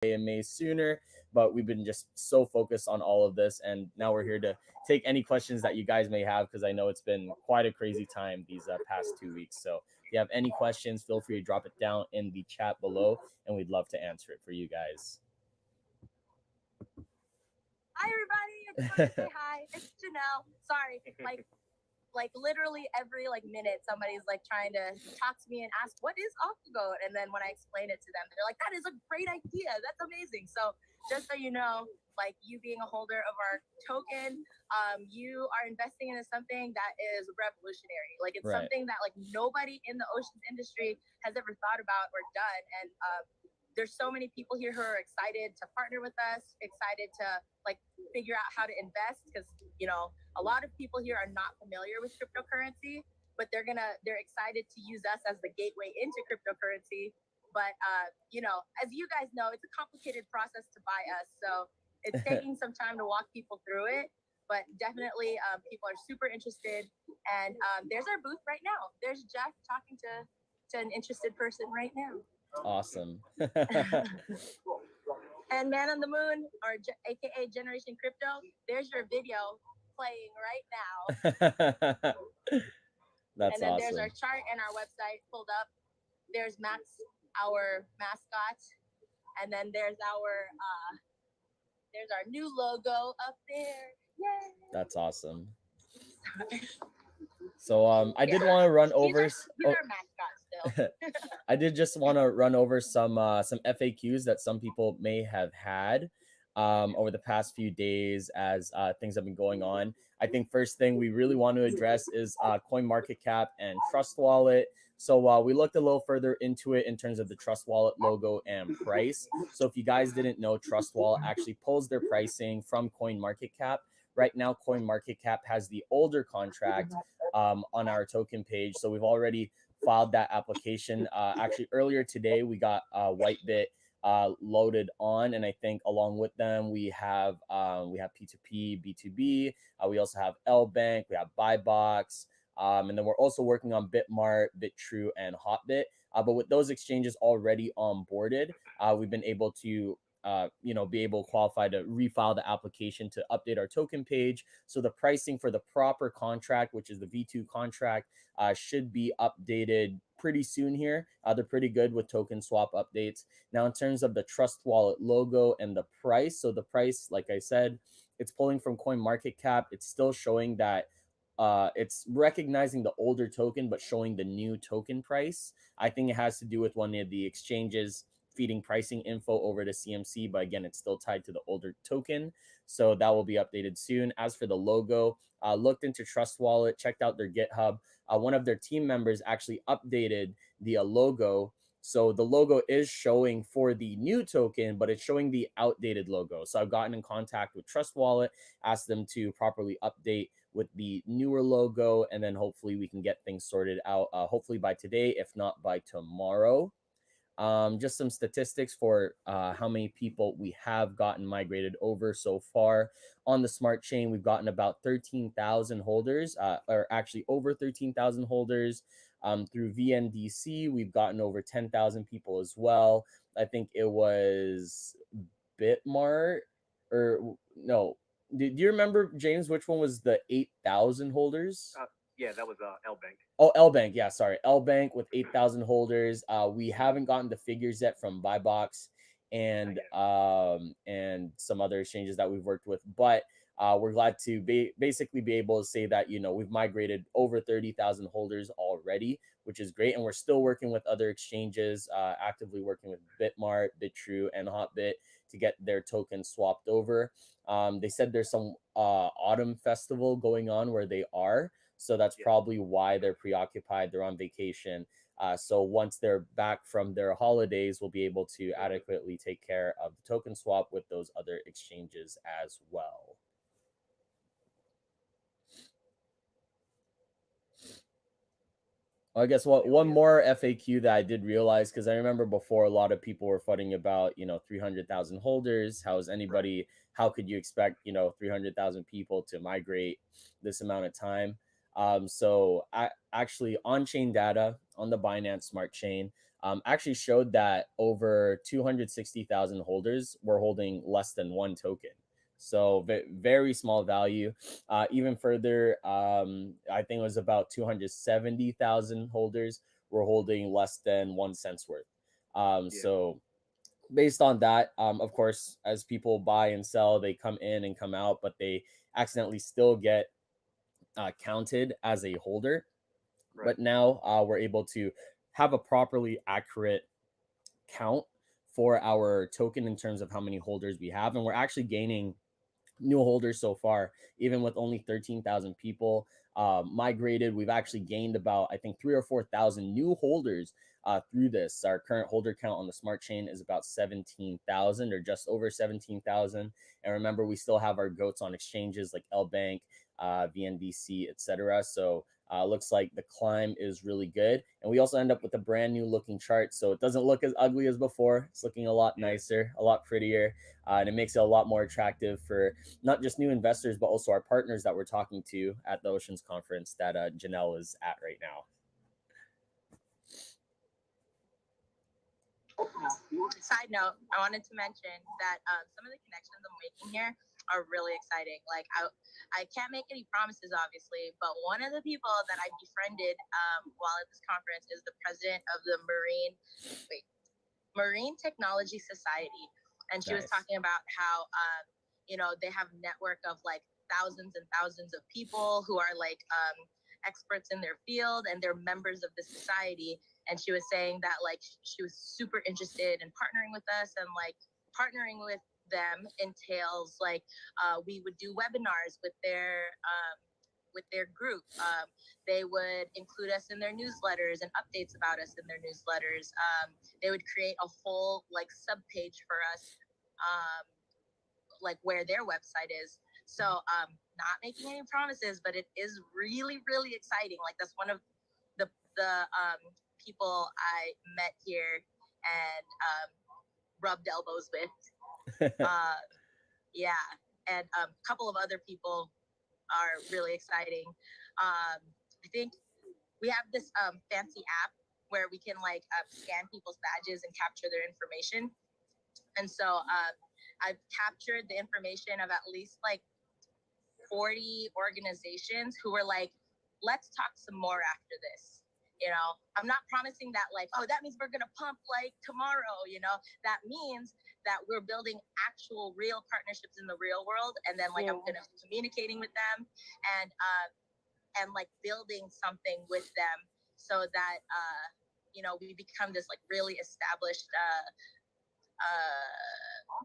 AMA sooner, but we've been just so focused on all of this, and now we're here to take any questions that you guys may have, because I know it's been quite a crazy time these past 2 weeks. So if you have any questions, feel free to drop it down in the chat below, and we'd love to answer it for you guys. Hi everybody, I just wanted to say hi. It's Janelle. Sorry, like literally every minute somebody's trying to talk to me and ask what is Aquagoat, and then when I explain it to them, they're like, that is a great idea, that's amazing. So just so you know, you being a holder of our token, you are investing into something that is revolutionary. It's Right. something that nobody in the oceans industry has ever thought about or done, and there's so many people here who are excited to partner with us, excited to figure out how to invest, because a lot of people here are not familiar with cryptocurrency, but they're excited to use us as the gateway into cryptocurrency. But as you guys know, it's a complicated process to buy us, so it's taking some time to walk people through it. But definitely, people are super interested, and there's our booth right now. There's Jeff talking to an interested person right now. Awesome. And Man on the Moon, or aka Generation Crypto, there's your video playing right now. That's and then awesome. There's our chart and our website pulled up. There's Max, our mascot, and then there's our new logo up there. Yay! That's awesome. So I did want to run over. He's our mascot still. I did just want to run over some FAQs that some people may have had over the past few days as things have been going on. I think first thing we really want to address is CoinMarketCap and Trust Wallet. So we looked a little further into it in terms of the Trust Wallet logo and price. So if you guys didn't know, Trust Wallet actually pulls their pricing from CoinMarketCap. Right now, CoinMarketCap has the older contract on our token page. So we've already filed that application. Actually, earlier today, we got Whitebit loaded on, and I think along with them, we have P2P, B2B. We also have LBank, we have Buybox, and then we're also working on Bitmart, BitTrue, and Hotbit. But with those exchanges already onboarded, we've been able to be able to qualify to refile the application to update our token page. So the pricing for the proper contract, which is the V2 contract, should be updated pretty soon here. They're pretty good with token swap updates. Now, in terms of the Trust Wallet logo and the price, so the price, like I said, it's pulling from CoinMarketCap. It's still showing that it's recognizing the older token, but showing the new token price. I think it has to do with one of the exchanges feeding pricing info over to CMC, but again, it's still tied to the older token. So that will be updated soon. As for the logo, looked into Trust Wallet, checked out their GitHub. One of their team members actually updated the logo. So the logo is showing for the new token, but it's showing the outdated logo. So I've gotten in contact with Trust Wallet, asked them to properly update with the newer logo, and then hopefully we can get things sorted out, hopefully by today, if not by tomorrow. Just some statistics for how many people we have gotten migrated over so far. On the smart chain, we've gotten about 13,000 holders, or actually over 13,000 holders. Through VNDC, we've gotten over 10,000 people as well. I think it was Bitmart, or no. Do you remember, James, which one was the 8,000 holders? Yeah, that was LBank. Oh, LBank. Yeah, sorry. LBank with 8,000 holders. We haven't gotten the figures yet from Buybox and some other exchanges that we've worked with, but we're glad to basically be able to say that, we've migrated over 30,000 holders already, which is great. And we're still working with other exchanges, actively working with Bitmart, BitTrue, and Hotbit to get their tokens swapped over. They said there's some autumn festival going on where they are. So that's probably why they're preoccupied. They're on vacation. So once they're back from their holidays, we'll be able to adequately take care of the token swap with those other exchanges as well. I guess one more FAQ that I did realize, because I remember before a lot of people were fighting about, 300,000 holders. How could you expect, 300,000 people to migrate this amount of time? So actually on-chain data on the Binance Smart Chain, actually showed that over 260,000 holders were holding less than one token. So very small value. Even further, I think it was about 270,000 holders were holding less than 1 cent's worth. So based on that, of course, as people buy and sell, they come in and come out, but they accidentally still get counted as a holder. Right. But now we're able to have a properly accurate count for our token in terms of how many holders we have, and we're actually gaining new holders so far, even with only 13,000 people migrated. We've actually gained about, I think, 3,000 or 4,000 new holders through this. Our current holder count on the smart chain is about 17,000 or just over 17,000. And remember, we still have our goats on exchanges like LBank, VNDC, etc. So looks like the climb is really good. And we also end up with a brand new looking chart. So it doesn't look as ugly as before. It's looking a lot nicer, a lot prettier. And it makes it a lot more attractive for not just new investors, but also our partners that we're talking to at the Oceans Conference that Janelle is at right now. Side note, I wanted to mention that some of the connections I'm making here are really exciting. Like I can't make any promises, obviously, but one of the people that I befriended while at this conference is the president of the Marine Technology Society. And she was talking about how, they have a network of like thousands and thousands of people who are like experts in their field, and they're members of the society. And she was saying that like she was super interested in partnering with us, and like partnering with them entails like we would do webinars with their group. They would include us in their newsletters and updates about us in their newsletters. They would create a whole like sub page for us, like where their website is. So not making any promises, but it is really, really exciting. Like that's one of the people I met here and rubbed elbows with. Yeah, and a couple of other people are really exciting. I think we have this fancy app where we can like scan people's badges and capture their information. And so I've captured the information of at least like 40 organizations who were like, let's talk some more after this. I'm not promising that like, oh, that means we're going to pump like tomorrow, that means that we're building actual real partnerships in the real world. And then like, I'm going to be communicating with them and like building something with them so that, we become this like really established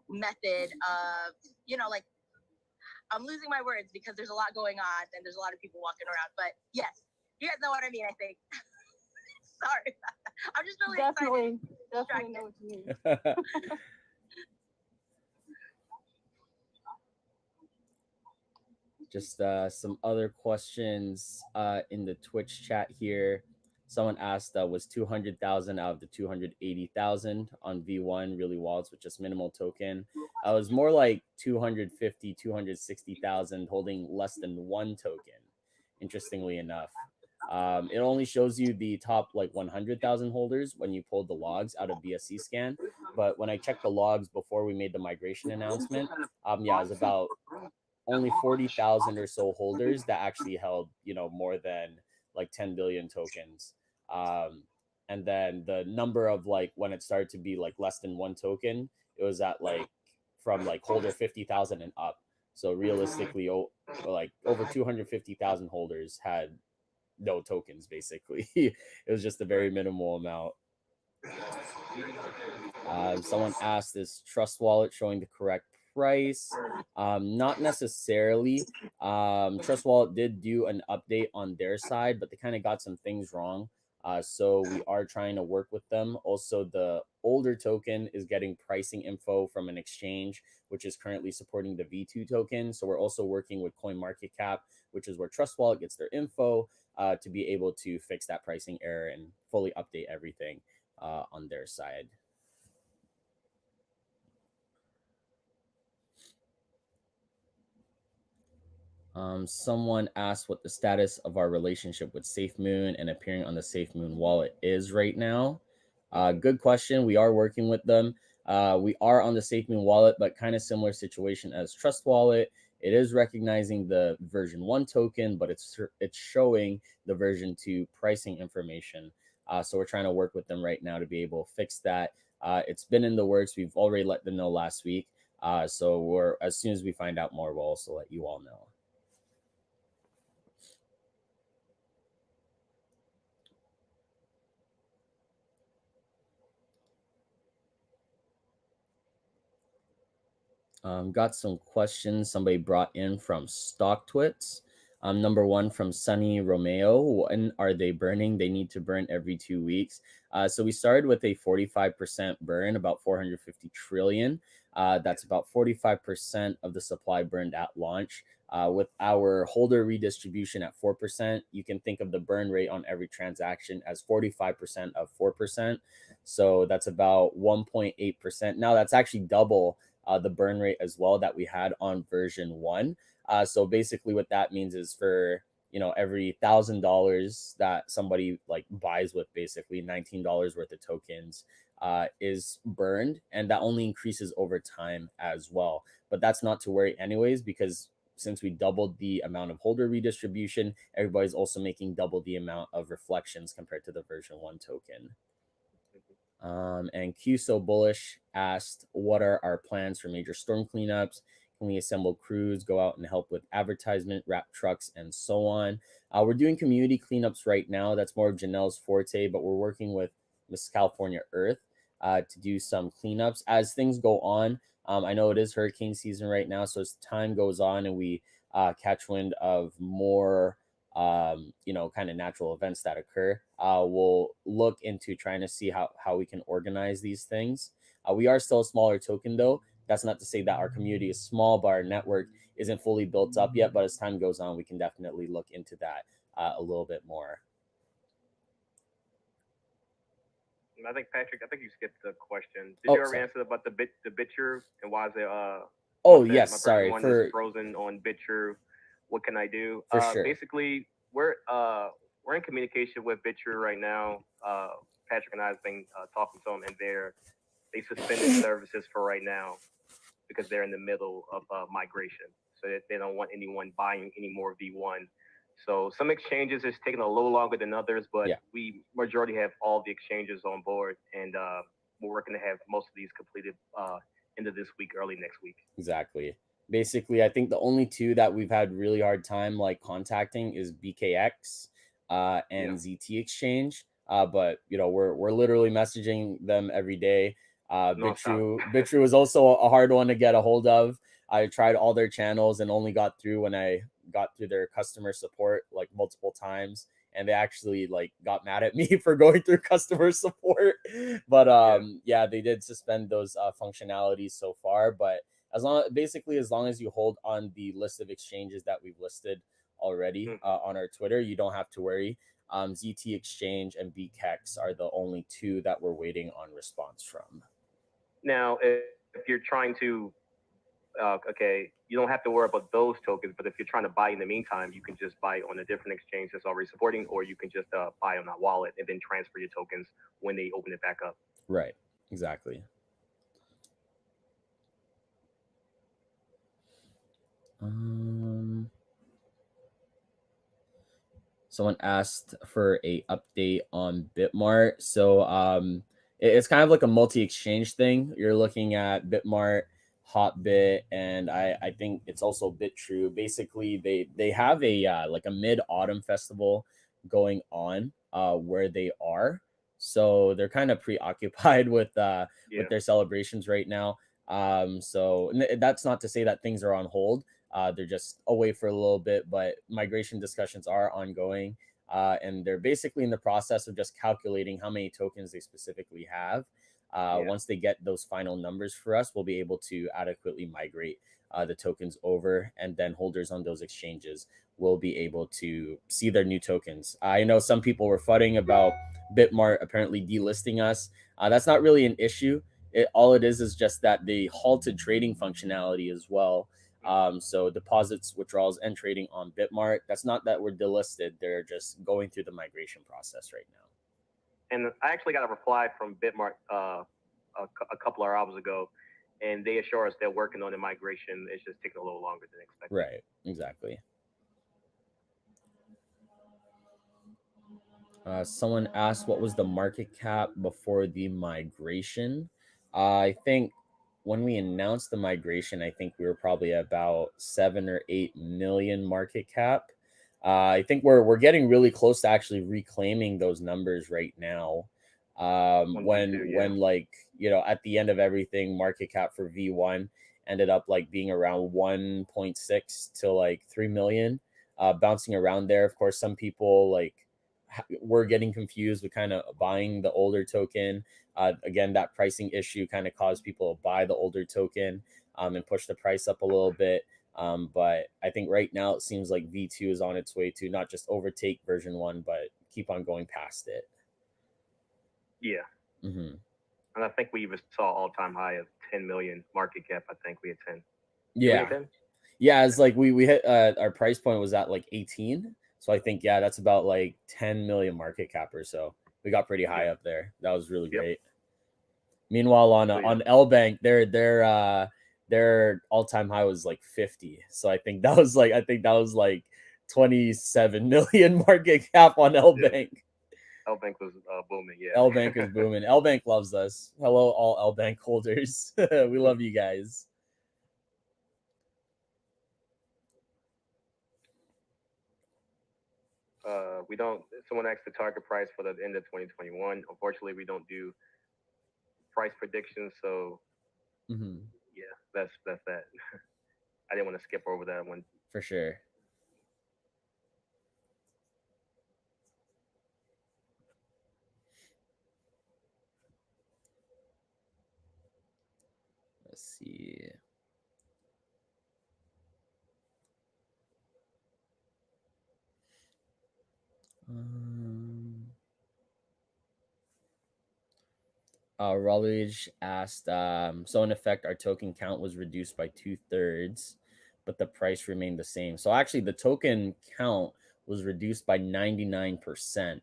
method of, like, I'm losing my words because there's a lot going on and there's a lot of people walking around, but yes, you guys know what I mean, I think. Sorry. I'm just really definitely excited. Know what you mean. Just some other questions in the Twitch chat here. Someone asked, was 200,000 out of the 280,000 on V1 really wallets with just minimal token? It was more like 250, 260,000 holding less than one token, interestingly enough. It only shows you the top like 100,000 holders when you pulled the logs out of BSC scan. But when I checked the logs before we made the migration announcement, it was about only 40,000 or so holders that actually held, more than like 10 billion tokens. And then the number of like when it started to be like less than one token, it was at like from like holder 50,000 and up. So realistically, like over 250,000 holders had no tokens, basically. It was just a very minimal amount. Someone asked, is Trust Wallet showing the correct price? Not necessarily. Trust Wallet did do an update on their side, but they kind of got some things wrong. So we are trying to work with them. Also, the older token is getting pricing info from an exchange, which is currently supporting the V2 token. So we're also working with CoinMarketCap, which is where Trust Wallet gets their info, to be able to fix that pricing error and fully update everything on their side. Someone asked what the status of our relationship with SafeMoon and appearing on the SafeMoon wallet is right now. Good question. We are working with them. We are on the SafeMoon wallet, but kind of similar situation as Trust Wallet. It is recognizing the version 1 token, but it's showing the version 2 pricing information. So we're trying to work with them right now to be able to fix that. It's been in the works. We've already let them know last week. So as soon as we find out more, we'll also let you all know. Got some questions somebody brought in from StockTwits. Number one from Sunny Romeo. When are they burning? They need to burn every 2 weeks. So we started with a 45% burn, about 450 trillion. That's about 45% of the supply burned at launch. With our holder redistribution at 4%, you can think of the burn rate on every transaction as 45% of 4%. So that's about 1.8%. Now that's actually double the burn rate as well that we had on version 1. So basically what that means is for, every $1,000 that somebody like buys with basically $19 worth of tokens is burned, and that only increases over time as well. But that's not to worry anyways, because since we doubled the amount of holder redistribution, everybody's also making double the amount of reflections compared to the version 1 token. And Q So Bullish asked, what are our plans for major storm cleanups? Can we assemble crews, go out and help with advertisement, wrap trucks, and so on? We're doing community cleanups right now. That's more of Janelle's forte, but we're working with Miss California Earth to do some cleanups as things go on. I know it is hurricane season right now, so as time goes on and we catch wind of more kind of natural events that occur, we'll look into trying to see how we can organize these things. We are still a smaller token though. That's not to say that our community is small, but our network isn't fully built up yet. But as time goes on, we can definitely look into that a little bit more. I think Patrick, you skipped the question. Did you ever answer about the BitTrue and why is it yes, sorry, for frozen on BitTrue? What can I do? For sure. Basically, we're in communication with BitTrue right now. Patrick and I have been talking to them, and they suspended services for right now because they're in the middle of migration, so they don't want anyone buying any more V1. So some exchanges is taking a little longer than others, but we majority have all the exchanges on board, and we're working to have most of these completed end of this week, early next week. Exactly. Basically, I think the only two that we've had really hard time contacting is BKX and ZT Exchange. But we're literally messaging them every day. BitTrue is also a hard one to get a hold of. I tried all their channels and only got through when I got through their customer support multiple times, and they actually got mad at me for going through customer support. But they did suspend those functionalities so far. But as long as you hold on the list of exchanges that we've listed already on our Twitter, you don't have to worry. ZT Exchange and BKEX are the only two that we're waiting on response from. Now, if you're trying to, you don't have to worry about those tokens, but if you're trying to buy in the meantime, you can just buy on a different exchange that's already supporting, or you can just buy on that wallet and then transfer your tokens when they open it back up. Right, exactly. Someone asked for a update on Bitmart. So it's kind of like a multi-exchange thing. You're looking at Bitmart, Hotbit, and I think it's also BitTrue. Basically, they have a mid-autumn festival going on where they are. So they're kind of preoccupied with their celebrations right now. So that's not to say that things are on hold. They're just away for a little bit, but migration discussions are ongoing. And they're basically in the process of just calculating how many tokens they specifically have. Once they get those final numbers for us, we'll be able to adequately migrate the tokens over, and then holders on those exchanges will be able to see their new tokens. I know some people were fudding about Bitmart apparently delisting us. That's not really an issue. All it is just that they halted trading functionality as well. So deposits, withdrawals, and trading on Bitmart, that's not that we're delisted. They're just going through the migration process right now. And I actually got a reply from Bitmark a couple of hours ago, and they assure us they're working on the migration. It's just taking a little longer than expected. Right, exactly. Someone asked what was the market cap before the migration. I think when we announced the migration, I think we were probably about 7 or 8 million market cap. I think we're getting really close to actually reclaiming those numbers right now. When like, you know, at the end of everything, market cap for V1 ended up like being around 1.6 to like 3 million, bouncing around there. Of course, some people like we're getting confused with kind of buying the older token. Again, that pricing issue kind of caused people to buy the older token and push the price up a little bit. But I think right now it seems like V2 is on its way to not just overtake version 1, but keep on going past it. Yeah. Mm-hmm. And I think we even saw all-time high of 10 million market cap. I think we had 10. Yeah. 10? Yeah, it's like we hit our price point was at like 18. So I think, yeah, that's about like 10 million market cap or so. We got pretty high up there. That was really great. Meanwhile, on L Bank, their all-time high was like 50. So I think that was like 27 million market cap on L Bank. L Bank was booming, yeah. L Bank was booming. L Bank loves us. Hello, all L Bank holders. We love you guys. We don't. Someone asked the target price for the end of 2021. Unfortunately, we don't do price predictions, so yeah, that's that. I didn't want to skip over that one. For sure. Let's see. Rutledge asked, so in effect, our token count was reduced by 2/3, but the price remained the same. So actually, the token count was reduced by 99%.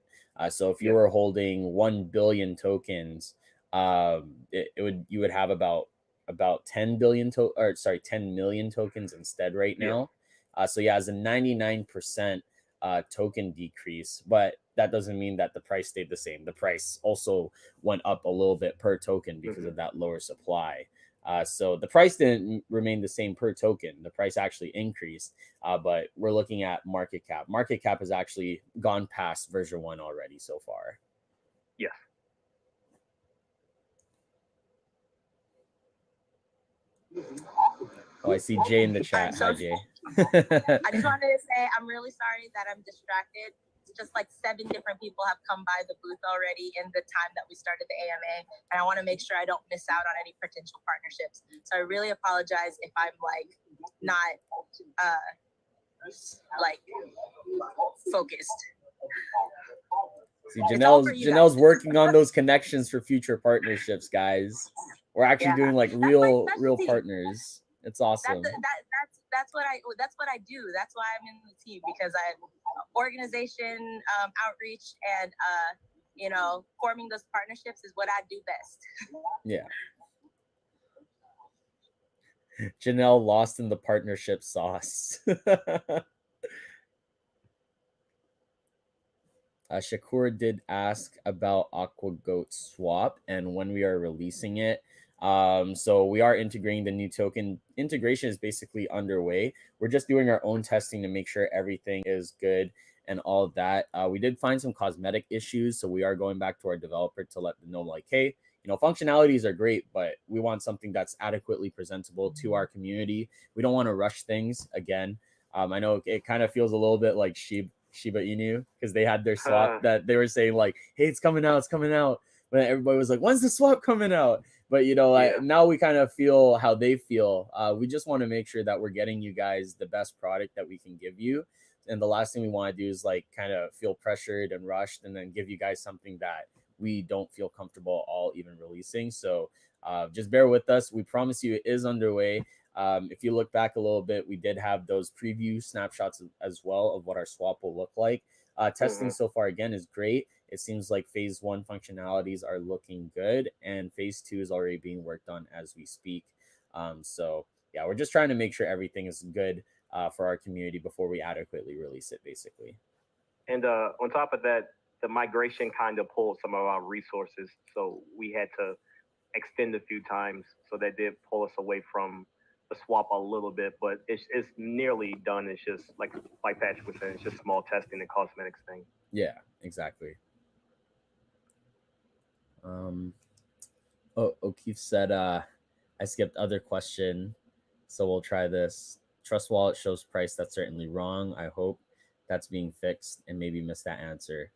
So if you were holding 1 billion tokens, you would have about 10 million tokens instead right now. So yeah, as a 99% token decrease, but that doesn't mean that the price stayed the same. The price also went up a little bit per token because of that lower supply. So the price didn't remain the same per token. The price actually increased, but we're looking at market cap. Market cap has actually gone past version 1 already so far. Yes. Oh, I see Jay in the chat. Hi, Jay. I just wanted to say I'm really sorry that I'm distracted. Just like 7 different people have come by the booth already in the time that we started the AMA, and I want to make sure I don't miss out on any potential partnerships. So I really apologize if I'm like not like focused. See, Janelle's working on those connections for future partnerships, guys. We're actually doing like real partners. It's awesome. That's what I do. That's why I'm in the team, because I organization, outreach, and you know, forming those partnerships is what I do best. Yeah. Janelle lost in the partnership sauce. Shakur did ask about Aquagoat Swap and when we are releasing it. So we are integrating the new token. Integration is basically underway. We're just doing our own testing to make sure everything is good and all of that. We did find some cosmetic issues, so we are going back to our developer to let them know, like, hey, you know, functionalities are great, but we want something that's adequately presentable to our community. We don't want to rush things again. I know it kind of feels a little bit like Shiba Inu, because they had their swap that they were saying like, hey, it's coming out. But everybody was like, when's the swap coming out? But, you know, now we kind of feel how they feel. We just want to make sure that we're getting you guys the best product that we can give you. And the last thing we want to do is like kind of feel pressured and rushed and then give you guys something that we don't feel comfortable all even releasing. So just bear with us. We promise you it is underway. If you look back a little bit, we did have those preview snapshots as well of what our swap will look like. Testing so far, again, is great. It seems like phase 1 functionalities are looking good, and phase 2 is already being worked on as we speak. So yeah, we're just trying to make sure everything is good for our community before we adequately release it, basically. And on top of that, the migration kind of pulled some of our resources, so we had to extend a few times. So that did pull us away from the swap a little bit, but it's nearly done. It's just like Patrick was saying, it's just small testing and cosmetics thing. Yeah, exactly. O'Keefe said, I skipped other question, so we'll try this. Trust wallet shows price. That's certainly wrong. I hope that's being fixed and maybe missed that answer.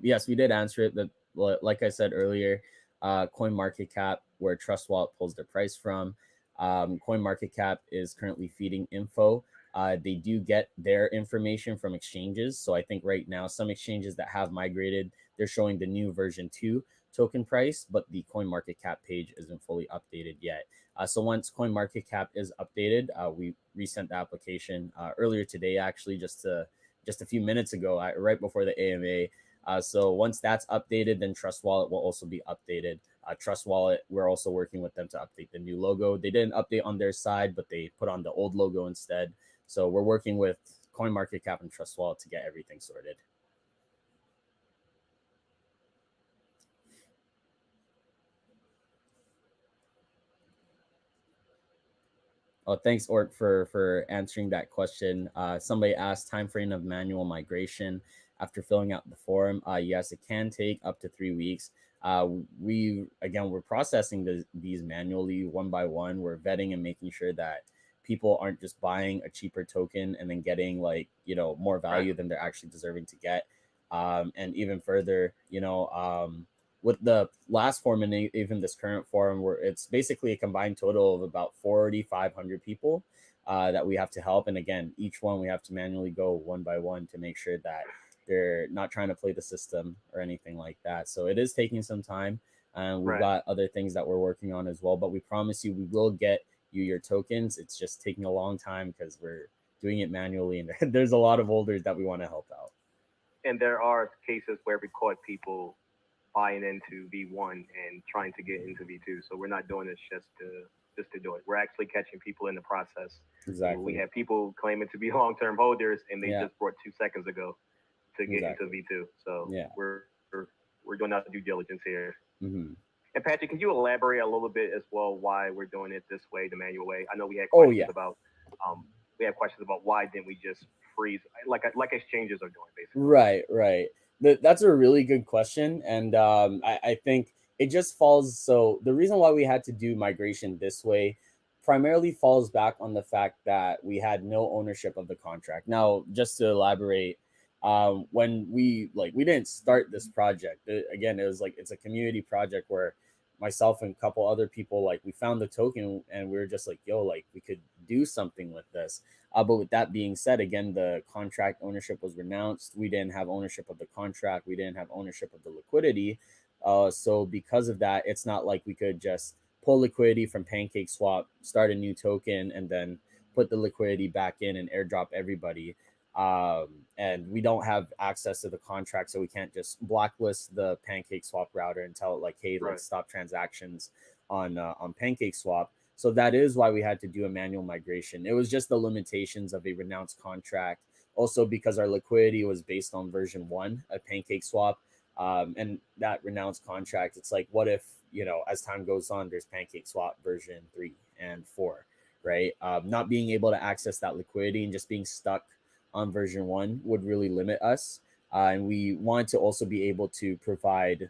Yes, we did answer it, but like I said earlier, CoinMarketCap, where Trust Wallet pulls their price from. CoinMarketCap is currently feeding info. They do get their information from exchanges. So I think right now some exchanges that have migrated, they're showing the new version 2 token price, but the CoinMarketCap page isn't fully updated yet. So once CoinMarketCap is updated, we resent the application earlier today, actually, just a few minutes ago, right before the AMA. So once that's updated, then Trust Wallet will also be updated. Trust Wallet, we're also working with them to update the new logo. They didn't update on their side, but they put on the old logo instead. So we're working with CoinMarketCap and Trust Wallet to get everything sorted. Oh, thanks, Ort, for answering that question. Somebody asked time frame of manual migration after filling out the form. Yes, it can take up to 3 weeks. We're processing these manually one by one. We're vetting and making sure that people aren't just buying a cheaper token and then getting more value than they're actually deserving to get. And even further, with the last form and even this current form, where it's basically a combined total of about 4,500 people that we have to help. And again, each one we have to manually go one by one to make sure that they're not trying to play the system or anything like that. So it is taking some time. And we've got other things that we're working on as well. But we promise you we will get you your tokens. It's just taking a long time because we're doing it manually. And there's a lot of holders that we want to help out. And there are cases where we caught people buying into V1 and trying to get into V2. So we're not doing this just to do it. We're actually catching people in the process. Exactly. We have people claiming to be long-term holders, and they just bought 2 seconds ago to get into V2. So we're doing our due diligence here. Mm-hmm. And Patrick, can you elaborate a little bit as well why we're doing it this way, the manual way? I know we had questions about why didn't we just freeze like exchanges are doing, basically. Right. That's a really good question, and I think it just falls. So the reason why we had to do migration this way primarily falls back on the fact that we had no ownership of the contract. Now, just to elaborate, when we didn't start this project. Again, it was it's a community project where myself and a couple other people, we found the token and we were just we could do something with this. But with that being said, again, the contract ownership was renounced. We didn't have ownership of the contract. We didn't have ownership of the liquidity. So because of that, it's not like we could just pull liquidity from Pancake Swap, start a new token, and then put the liquidity back in and airdrop everybody. And we don't have access to the contract, so we can't just blacklist the Pancake Swap router and tell it hey, let's stop transactions on Pancake Swap. So that is why we had to do a manual migration. It was just the limitations of a renounced contract. Also, because our liquidity was based on version 1 of Pancake Swap, and that renounced contract, it's what if, as time goes on, there's Pancake Swap version 3 and 4, right? Not being able to access that liquidity and just being stuck on version 1 would really limit us. And we wanted to also be able to provide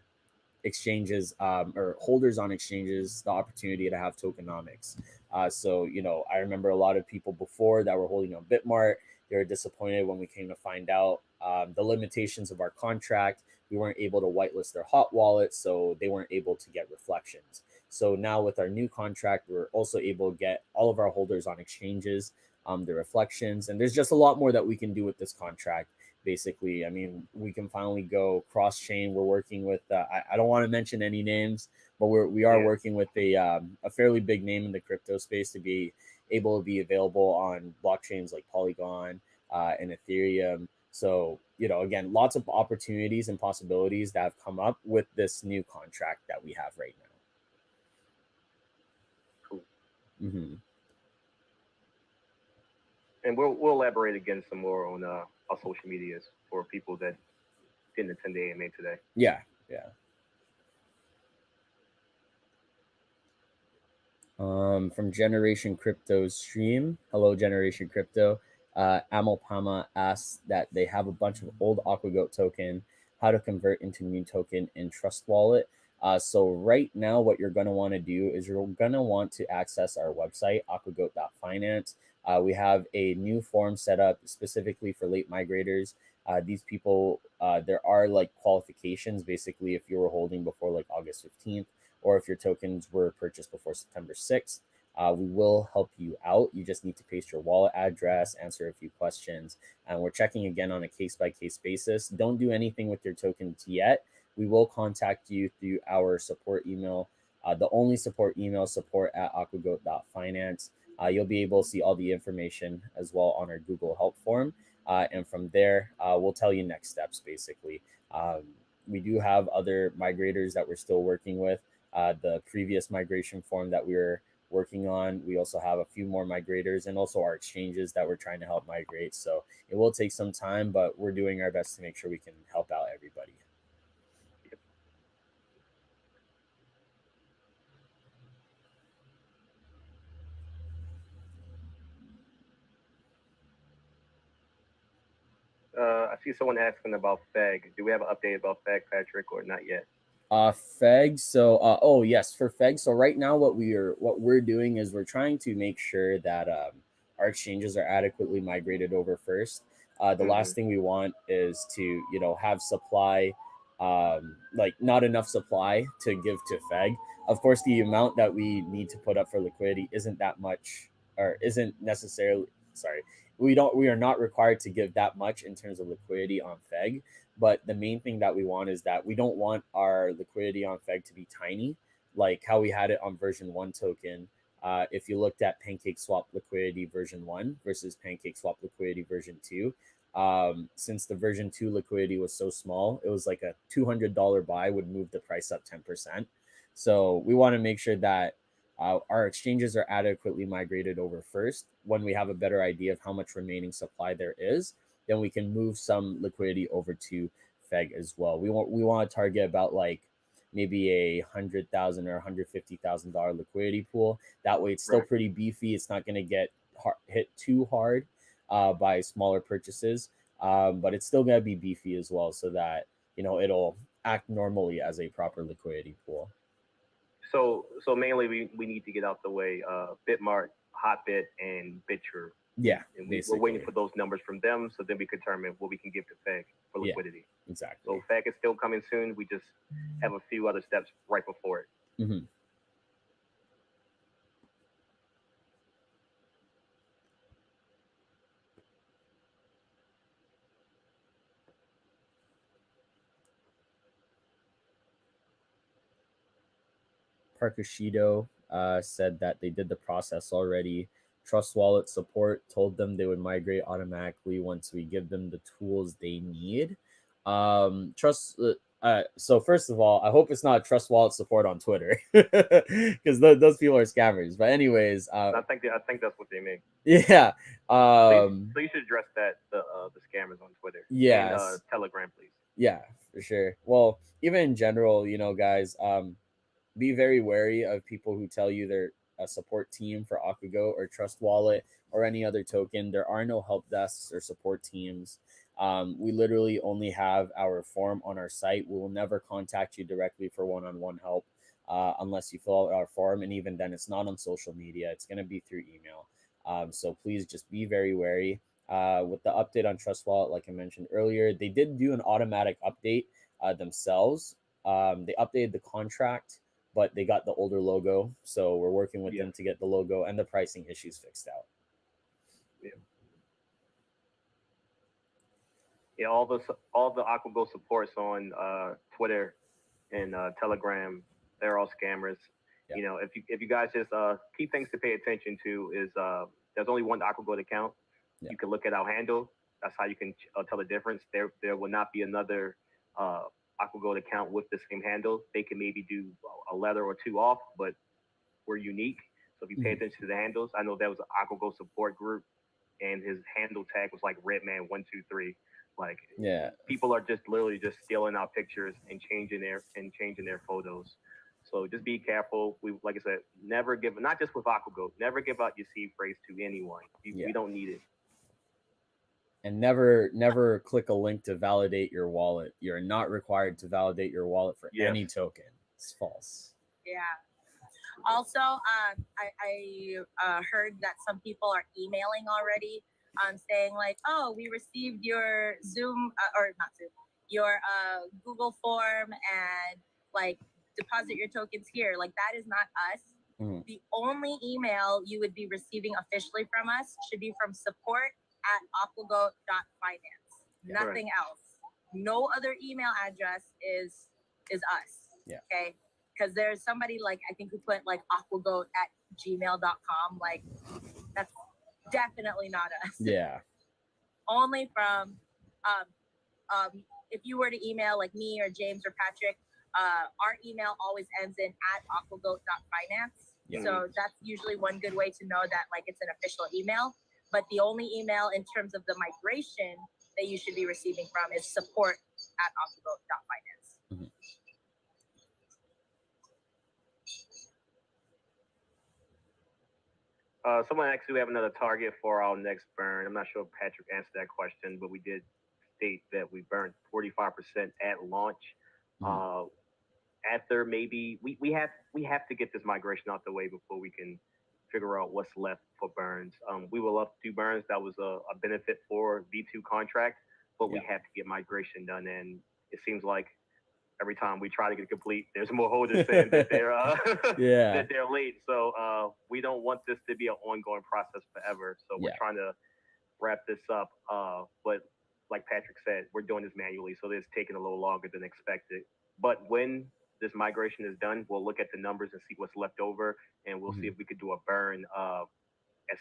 exchanges or holders on exchanges the opportunity to have tokenomics. So I remember a lot of people before that were holding on Bitmart. They were disappointed when we came to find out the limitations of our contract. We weren't able to whitelist their hot wallet, so they weren't able to get reflections. So now with our new contract, we're also able to get all of our holders on exchanges the reflections, and there's just a lot more that we can do with this contract. Basically, I mean, we can finally go cross chain. We're working with I don't want to mention any names, but we are working with a fairly big name in the crypto space to be able to be available on blockchains like Polygon and Ethereum. So, you know, again, lots of opportunities and possibilities that have come up with this new contract that we have right now. Cool. Mm-hmm. And we'll elaborate again some more on our social medias for people that didn't attend the AMA today. Yeah. From Generation Crypto stream. Hello, Generation Crypto. Amalpama asks that they have a bunch of old Aquagoat token, how to convert into new token in Trust Wallet. So right now, what you're going to want to do is you're going to want to access our website, aquagoat.finance. We have a new form set up specifically for late migrators. These people, there are like qualifications. Basically, if you were holding before like August 15th, or if your tokens were purchased before September 6th, we will help you out. You just need to paste your wallet address, answer a few questions, and we're checking again on a case-by-case basis. Don't do anything with your tokens yet. We will contact you through our support email, the only support email, support@aquagoat.finance. You'll be able to see all the information as well on our Google Help form. And from there, we'll tell you next steps, basically. We do have other migrators that we're still working with. The previous migration form that we were working on. We also have a few more migrators and also our exchanges that we're trying to help migrate. So it will take some time, but we're doing our best to make sure we can help out everybody. I see someone asking about FAG. Do we have an update about FAG, Patrick, or not yet? FEG. So oh yes, for FEG. So right now what we're doing is we're trying to make sure that our exchanges are adequately migrated over first. The last thing we want is to, you know, have supply, like not enough supply to give to FEG. Of course, the amount that we need to put up for liquidity isn't that much, or isn't necessarily, sorry, we are not required to give that much in terms of liquidity on FEG. But the main thing that we want is that we don't want our liquidity on FEG to be tiny, like how we had it on version 1 token. If you looked at Pancake Swap liquidity version 1 versus Pancake Swap liquidity version 2, since the version 2 liquidity was so small, it was like a $200 buy would move the price up 10%. So we want to make sure that our exchanges are adequately migrated over first. When we have a better idea of how much remaining supply there is, then we can move some liquidity over to FEG as well. We want to target about like maybe $100,000 or $150,000 liquidity pool. That way, it's still pretty beefy. It's not going to get hit too hard by smaller purchases, but it's still going to be beefy as well, so that, you know, it'll act normally as a proper liquidity pool. So mainly we need to get out the way Bitmart, Hotbit, and Bitrue. Yeah, and we're waiting for those numbers from them, so then we can determine what we can give to FEG for liquidity. Yeah, exactly. So FEG is still coming soon. We just have a few other steps right before it. Mm-hmm. Parkashido said that they did the process already. Trust Wallet support told them they would migrate automatically once we give them the tools they need. So first of all, I hope it's not Trust Wallet support on Twitter, because those people are scammers. But anyways, I think that's what they mean. Yeah. So you should address that the scammers on Twitter. Yes. And Telegram, please. Yeah, for sure. Well, even in general, you know, guys, be very wary of people who tell you they're a support team for Aquagoat or Trust Wallet or any other token. There are no help desks or support teams. We literally only have our form on our site. We will never contact you directly for one-on-one help unless you fill out our form. And even then, it's not on social media. It's going to be through email. So please just be very wary. With the update on Trust Wallet, like I mentioned earlier, they did do an automatic update themselves. They updated the contract, but they got the older logo. So we're working with them to get the logo and the pricing issues fixed out. Yeah, all the Aquagoat supports on Twitter and Telegram, they're all scammers. You know, if you guys just key things to pay attention to is there's only one Aquagoat account. You can look at our handle. That's how you can tell the difference. There will not be another Aquagoat account with the same handle. They can maybe do a letter or two off, but we're unique. So if you pay attention to the handles, I know there was an Aquagoat support group, and his handle tag was like Redman123. Like, Yeah, people are just literally just stealing our pictures and changing their photos. So just be careful. We, like I said, never give, not just with Aquagoat, never give out your seed phrase to anyone. We don't need it. And never click a link to validate your wallet. You're not required to validate your wallet for any token. It's false. Yeah. Also, I heard that some people are emailing already, saying like, "Oh, we received your Zoom or not Zoom, your Google form, and like deposit your tokens here." Like, that is not us. The only email you would be receiving officially from us should be from support@aquagoat.finance. Nothing else. No other email address is us. Yeah. Okay. Because there's somebody, like, I think who put like aquagoat@gmail.com. Like, that's definitely not us. Yeah. Only from if you were to email like me or James or Patrick, our email always ends in @aquagoat.finance. Yeah. So that's usually one good way to know that like it's an official email. But the only email in terms of the migration that you should be receiving from is support@aquagoat.finance. Someone asked, do we have another target for our next burn? I'm not sure if Patrick answered that question, but we did state that we burned 45% at launch. After maybe we have to get this migration out the way before we can figure out what's left for burns. We will love to do burns. That was a benefit for V2 contract, but we have to get migration done, and it seems like every time we try to get complete, there's more holders saying that they're that they're late. So we don't want this to be an ongoing process forever. So we're trying to wrap this up. But like Patrick said, we're doing this manually, so it's taking a little longer than expected. But when this migration is done, we'll look at the numbers and see what's left over, and we'll see if we could do a burn as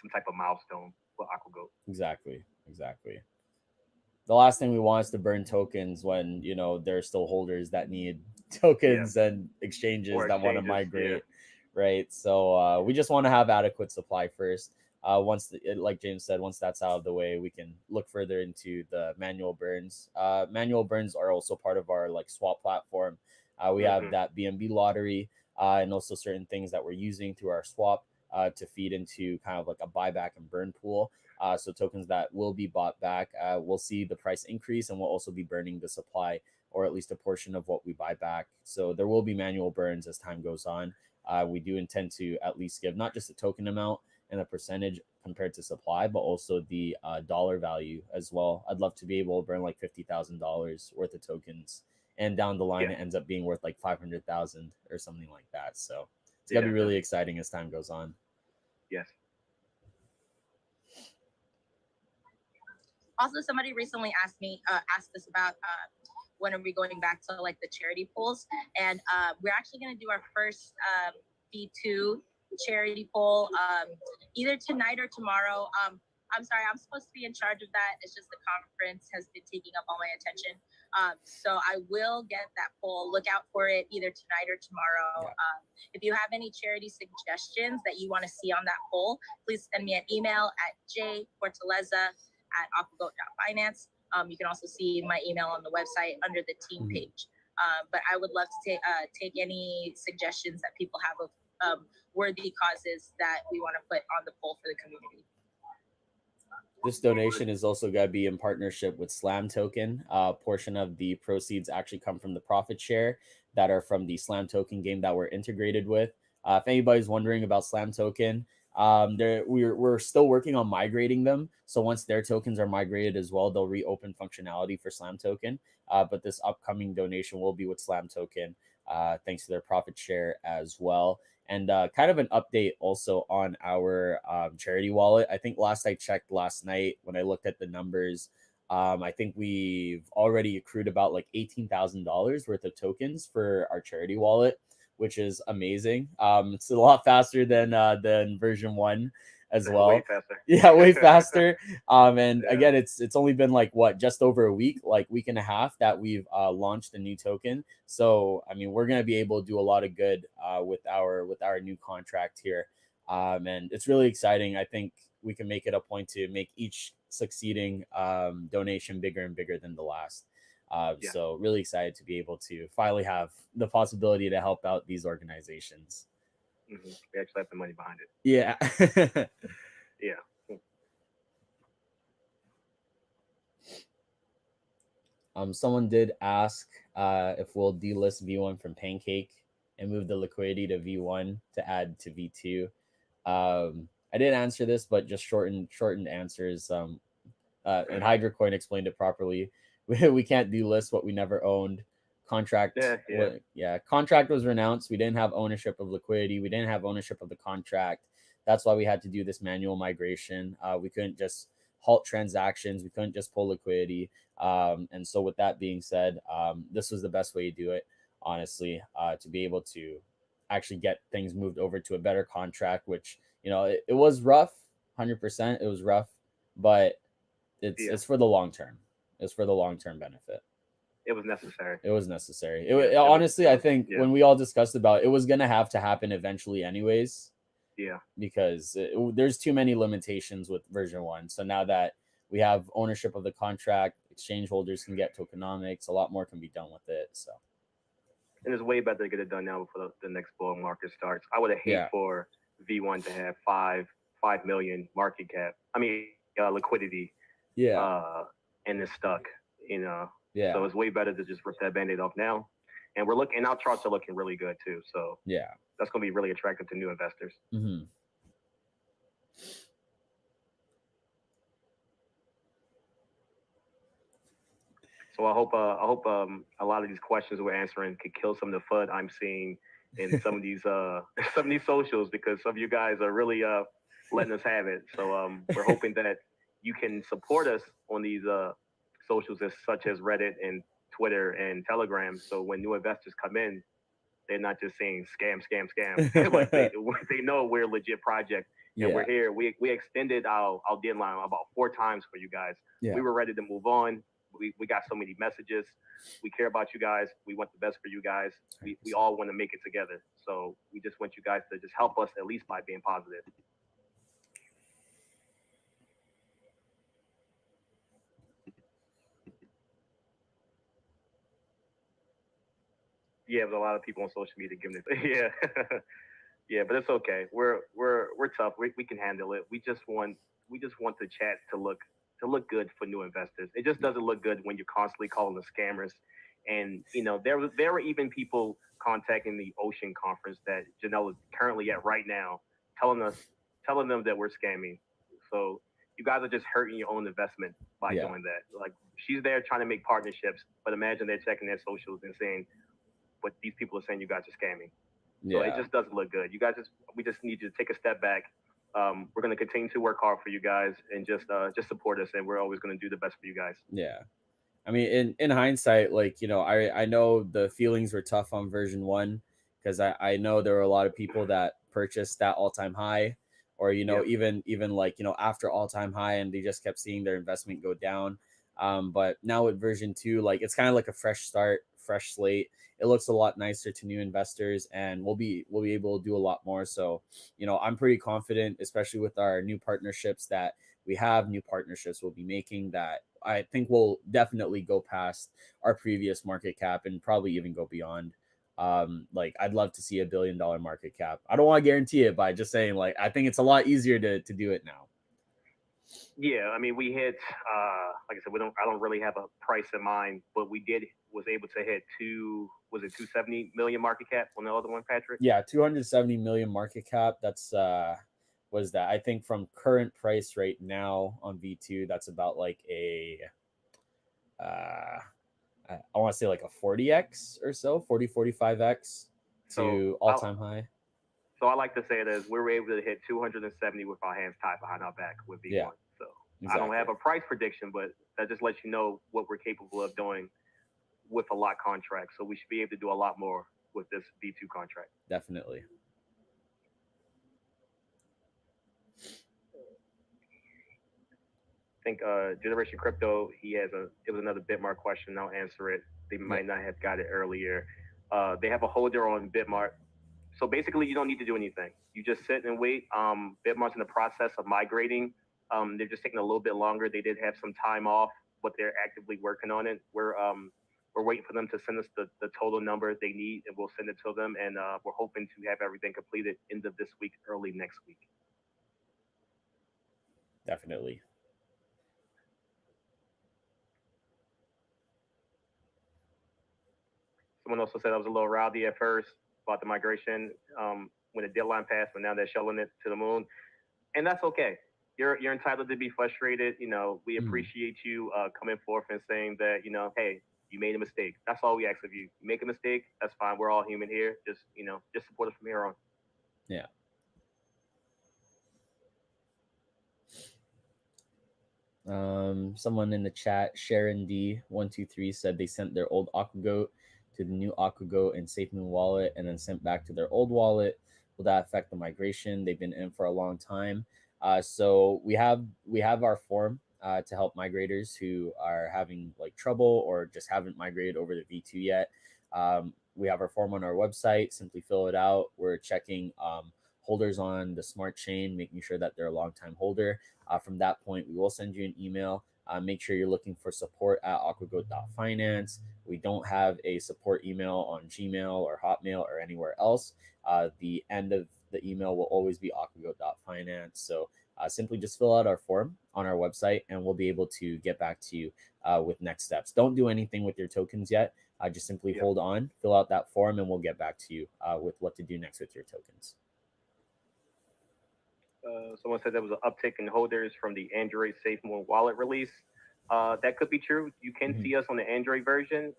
some type of milestone for Aquagoat. Exactly. The last thing we want is to burn tokens when, you know, there are still holders that need tokens and exchanges that want to migrate, right? So we just want to have adequate supply first. Like James said, once that's out of the way, we can look further into the manual burns. Manual burns are also part of our like swap platform. We have that BNB lottery and also certain things that we're using through our swap to feed into kind of like a buyback and burn pool. So tokens that will be bought back, we'll see the price increase, and we'll also be burning the supply, or at least a portion of what we buy back. So there will be manual burns as time goes on. We do intend to at least give not just the token amount and the percentage compared to supply, but also the dollar value as well. I'd love to be able to burn like $50,000 worth of tokens, and down the line it ends up being worth like 500,000 or something like that. So it's gonna be really exciting as time goes on. Yes. Also, somebody recently asked us about when are we going back to like the charity pools, and we're actually going to do our first V2 charity pool either tonight or tomorrow. I'm sorry, I'm supposed to be in charge of that. It's just the conference has been taking up all my attention. So I will get that poll. Look out for it either tonight or tomorrow. If you have any charity suggestions that you want to see on that poll, please send me an email at jportaleza@aquagoat.finance. You can also see my email on the website under the team page. But I would love to take any suggestions that people have of worthy causes that we want to put on the poll for the community. This donation is also going to be in partnership with Slam Token. A portion of the proceeds actually come from the profit share that are from the Slam Token game that we're integrated with. If anybody's wondering about Slam Token, we're still working on migrating them. So once their tokens are migrated as well, they'll reopen functionality for Slam Token. But this upcoming donation will be with Slam Token, thanks to their profit share as well. And kind of an update also on our charity wallet. I think last I checked last night when I looked at the numbers, I think we've already accrued about like $18,000 worth of tokens for our charity wallet, which is amazing. It's a lot faster than version 1 as well. Way faster. Yeah, way faster. And Yeah. again, it's only been like what, just over a week and a half that we've launched a new token. So I mean, we're gonna be able to do a lot of good with our new contract here. And it's really exciting. I think we can make it a point to make each succeeding donation bigger and bigger than the last. So really excited to be able to finally have the possibility to help out these organizations. Mm-hmm. We actually have the money behind it. Yeah. Yeah. Someone did ask if we'll delist V1 from Pancake and move the liquidity to V1 to add to V2. I did answer this, but just shortened answers. And Hydrocoin explained it properly. We can't delist what we never owned. Contract, contract was renounced. We didn't have ownership of liquidity. We didn't have ownership of the contract. That's why we had to do this manual migration. We couldn't just halt transactions. We couldn't just pull liquidity. And so with that being said, this was the best way to do it, honestly, to be able to actually get things moved over to a better contract, which, you know, it was rough, 100%. It was rough, but it's for the long term. It's for the long-term benefit. It was necessary. It was necessary. Honestly, I think when we all discussed about it was going to have to happen eventually anyways. Yeah. Because there's too many limitations with version 1. So now that we have ownership of the contract, exchange holders can get tokenomics, a lot more can be done with it. So. And it's way better to get it done now before the next bull market starts. I would have hate for V1 to have 5 million market cap. I mean, liquidity. Yeah. And it's stuck, you know. Yeah. So it's way better to just rip that band-aid off now. And and our charts are looking really good too. So yeah, that's going to be really attractive to new investors. Mm-hmm. So I hope a lot of these questions we're answering could kill some of the FUD I'm seeing in some of these socials, because some of you guys are really letting us have it. So we're hoping that you can support us on these socials such as Reddit and Twitter and Telegram. So when new investors come in, they're not just saying scam. Like they know we're a legit project and we're here. We extended our deadline about 4 times for you guys. We were ready to move on. We got so many messages. We care about you guys. We want the best for you guys. We all want to make it together. So we just want you guys to just help us at least by being positive. Yeah, but a lot of people on social media giving it. Yeah, but it's okay. We're tough. We can handle it. We just want the chat to look good for new investors. It just doesn't look good when you're constantly calling the scammers. And you know, there were even people contacting the Ocean conference that Janelle is currently at right now, telling them that we're scamming. So you guys are just hurting your own investment by doing that. Like, she's there trying to make partnerships, but imagine they're checking their socials and saying, but these people are saying you guys are scamming. So it just doesn't look good. You guys we just need you to take a step back. We're going to continue to work hard for you guys and just support us, and we're always going to do the best for you guys. Yeah. I mean, in hindsight, like, you know, I know the feelings were tough on version 1 because I know there were a lot of people that purchased that all-time high, or, you know, even like, you know, after all-time high, and they just kept seeing their investment go down. But now with version 2, like, it's kind of like a fresh start, fresh slate. It looks a lot nicer to new investors, and we'll be able to do a lot more. So, you know, I'm pretty confident, especially with our new partnerships that we have, new partnerships we'll be making, that I think we'll definitely go past our previous market cap and probably even go beyond. Like, I'd love to see $1 billion market cap. I don't want to guarantee it, by just saying, like, I think it's a lot easier to do it now. Yeah, I mean, we hit, like I said, I don't really have a price in mind, but was able to hit 270 million market cap on the other one, Patrick? Yeah, 270 million market cap. That's, was that, I think from current price right now on V2, that's about like a, I want to say like a 40x or so, 45x to all-time high. So I like to say that we were able to hit 270 with our hands tied behind our back with V1. Yeah, so exactly. I don't have a price prediction, but that just lets you know what we're capable of doing with a lot contract. So we should be able to do a lot more with this V2 contract. Definitely. think Generation Crypto, it was another Bitmart question. I'll answer it. They might not have got it earlier. They have a holder on Bitmart. So basically, you don't need to do anything. You just sit and wait. Bitmart's in the process of migrating. They're just taking a little bit longer. They did have some time off, but they're actively working on it. We're waiting for them to send us the total number they need, and we'll send it to them. And we're hoping to have everything completed end of this week, early next week. Definitely. Someone also said I was a little rowdy at first about the migration when the deadline passed, but now they're shelling it to the moon, and that's okay. You're entitled to be frustrated. You know, we appreciate you coming forth and saying that, you know, hey, you made a mistake. That's all we ask of you. You make a mistake, that's fine. We're all human here. Just, you know, just support us from here on. Yeah. Someone in the chat, Sharon D123, said they sent their old Aquagoat to the new Aquagoat and SafeMoon wallet and then sent back to their old wallet. Will that affect the migration? They've been in for a long time. So we have our form to help migrators who are having like trouble or just haven't migrated over to V2 yet. We have our form on our website. Simply fill it out. We're checking holders on the smart chain, making sure that they're a long-time holder. From that point, we will send you an email. Make sure you're looking for support at aquagoat.finance. We don't have a support email on Gmail or Hotmail or anywhere else. The end of the email will always be aquagoat.finance. So simply just fill out our form on our website and we'll be able to get back to you with next steps. Don't do anything with your tokens yet. Just simply hold on, fill out that form, and we'll get back to you with what to do next with your tokens. Someone said there was an uptick in holders from the Android SafeMoon wallet release. That could be true. You can see us on the Android version.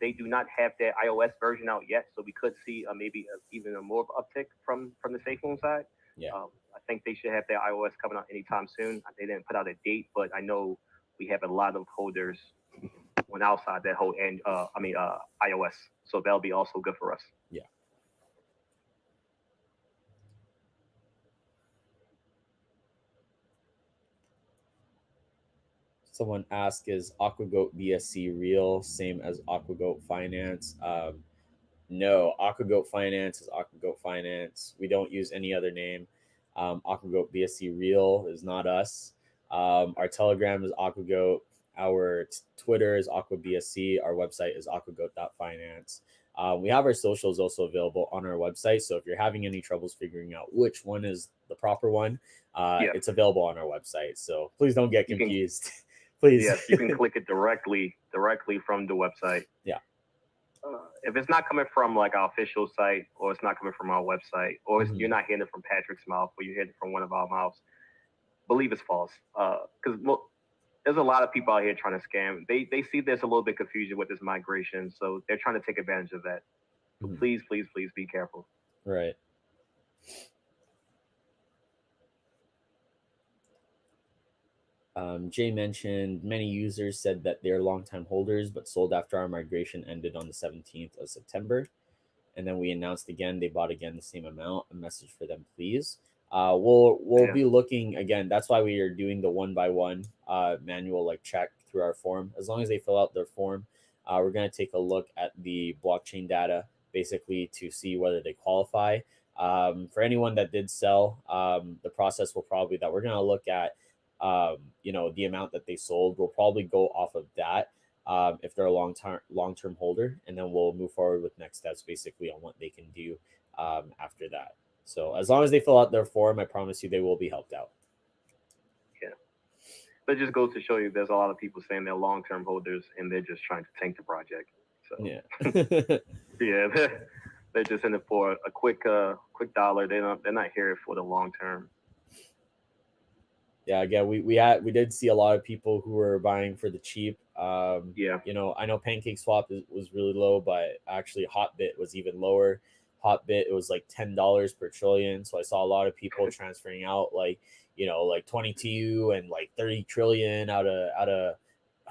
They do not have that iOS version out yet, so we could see maybe even a more uptick from the SafeMoon side. Yeah. I think they should have their iOS coming out anytime soon. They didn't put out a date, but I know we have a lot of holders on outside that hold iOS, so that'll be also good for us. Yeah. Someone asked, is Aquagoat BSC real? Same as Aquagoat Finance? No, Aquagoat Finance is Aquagoat Finance. We don't use any other name. Aquagoat BSC real is not us. Our Telegram is Aquagoat. Our Twitter is AquaBSC. Our website is aquagoat.finance. We have our socials also available on our website. So if you're having any troubles figuring out which one is the proper one, it's available on our website. So please don't get confused. Please. Yes, you can click it directly from the website. Yeah. If it's not coming from like our official site, or it's not coming from our website, or you're not hearing it from Patrick's mouth, or you're hearing it from one of our mouths, believe it's false. Because there's a lot of people out here trying to scam. They see there's a little bit of confusion with this migration, so they're trying to take advantage of that. So please be careful. Right. Jay mentioned many users said that they're longtime holders but sold after our migration ended on the 17th of September. And then we announced again they bought again the same amount. A message for them, please. We'll be looking again. That's why we are doing the one by one manual like check through our form. As long as they fill out their form, we're going to take a look at the blockchain data basically to see whether they qualify. For anyone that did sell, the process will probably that we're going to look at. The amount that they sold, we'll probably go off of that if they're a long-term holder, and then we'll move forward with next steps basically on what they can do after that. So as long as they fill out their form, I promise you they will be helped out. Yeah. But it just goes to show you there's a lot of people saying they're long-term holders and they're just trying to tank the project. So yeah, they're just in it for a quick dollar. They're not here for the long term. Yeah, again, we did see a lot of people who were buying for the cheap. I know Pancake Swap was really low, but actually Hotbit was even lower. Hotbit, it was like $10 per trillion. So I saw a lot of people transferring out like 22 and like 30 trillion out of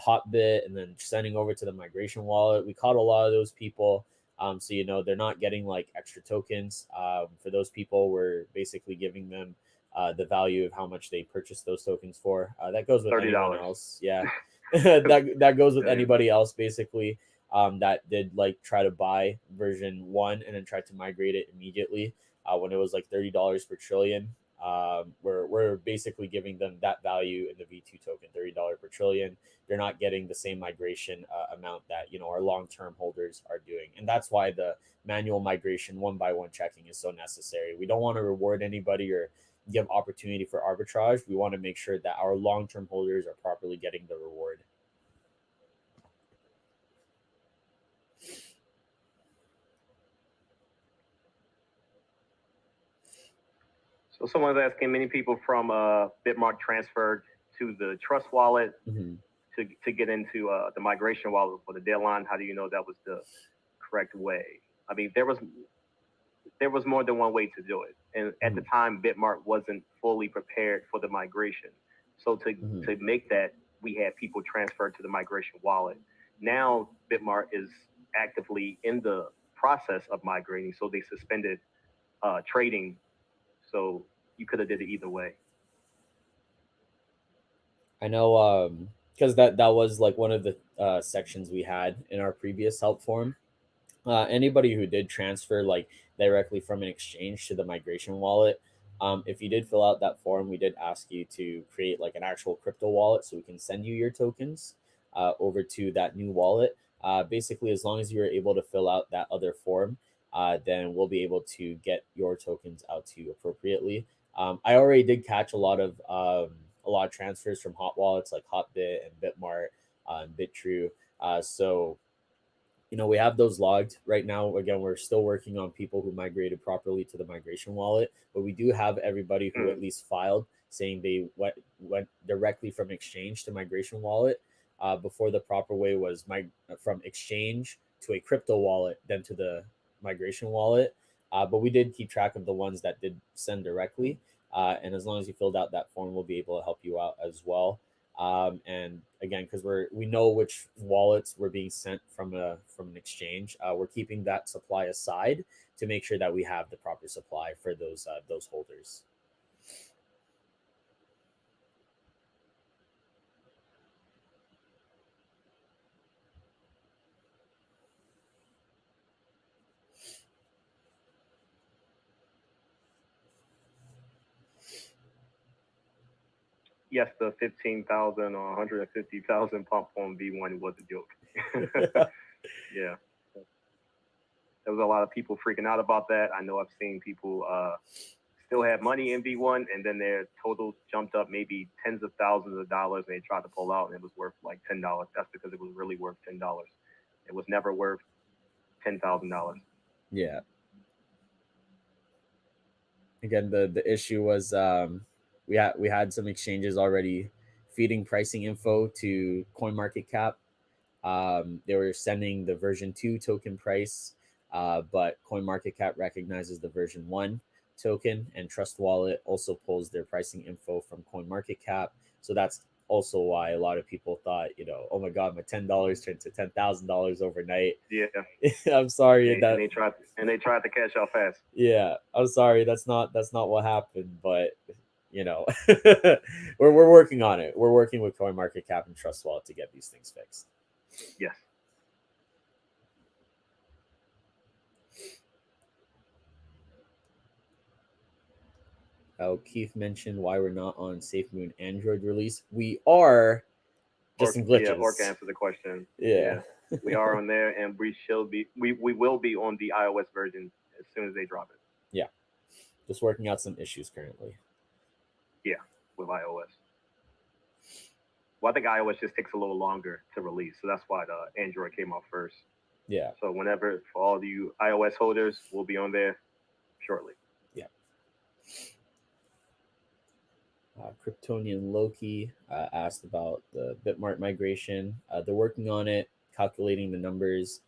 Hotbit and then sending over to the migration wallet. We caught a lot of those people. So they're not getting like extra tokens. For those people, we're basically giving them the value of how much they purchased those tokens for. That goes with anyone $30. else. Yeah, that goes with Yeah. anybody else basically. That did like try to buy version 1 and then tried to migrate it immediately when it was like $30 per trillion. We're basically giving them that value in the V2 token, $30 per trillion. They're not getting the same migration amount that our long-term holders are doing, and that's why the manual migration one by one checking is so necessary. We don't want to reward anybody or give opportunity for arbitrage. We want to make sure that our long-term holders are properly getting the reward. So someone's asking, many people from Bitmark transferred to the Trust wallet to get into the migration wallet for the deadline. How do you know that was the correct way? I mean, there was more than one way to do it, and at the time, Bitmark wasn't fully prepared for the migration. So to make that, we had people transfer to the migration wallet. Now Bitmark is actively in the process of migrating, so they suspended trading. So you could have did it either way. I know, because that was like one of the sections we had in our previous help form. Anybody who did transfer like directly from an exchange to the migration wallet, if you did fill out that form, we did ask you to create like an actual crypto wallet so we can send you your tokens over to that new wallet. Basically, as long as you're able to fill out that other form, then we'll be able to get your tokens out to you appropriately. I already did catch a lot of transfers from hot wallets like Hotbit and Bitmart and BitTrue. So we have those logged right now. Again, we're still working on people who migrated properly to the migration wallet, but we do have everybody who at least filed saying they went directly from exchange to migration wallet. Before, the proper way was from exchange to a crypto wallet, then to the migration wallet. But we did keep track of the ones that did send directly. And as long as you filled out that form, we'll be able to help you out as well. And again, because we know which wallets were being sent from an exchange, we're keeping that supply aside to make sure that we have the proper supply for those holders. Yes, the 15,000 or 150,000 pump on V1 was a joke. Yeah. There was a lot of people freaking out about that. I know I've seen people still have money in V1, and then their totals jumped up maybe tens of thousands of dollars, and they tried to pull out, and it was worth like $10. That's because it was really worth $10. It was never worth $10,000. Yeah. Again, the issue was we had some exchanges already feeding pricing info to CoinMarketCap. They were sending the version 2 token price, but CoinMarketCap recognizes the version 1 token, and Trust Wallet also pulls their pricing info from CoinMarketCap. So that's also why a lot of people thought, oh my God, my $10 turned to $10,000 overnight. Yeah. I'm sorry and they tried to cash out fast. Yeah, I'm sorry. That's not what happened, but we're working on it. We're working with CoinMarketCap and Trust Wallet to get these things fixed. Yes. Keith mentioned why we're not on SafeMoon Android release. We are, just some glitches. Yeah, Orc answered the question. Yeah. We are on there, and we will be on the iOS version as soon as they drop it. Yeah. Just working out some issues currently. Yeah, with iOS. Well, I think iOS just takes a little longer to release, so that's why the Android came out first. Yeah. So whenever, for all you iOS holders, we'll be on there shortly. Yeah. Kryptonian Loki asked about the Bitmart migration. They're working on it, calculating the numbers.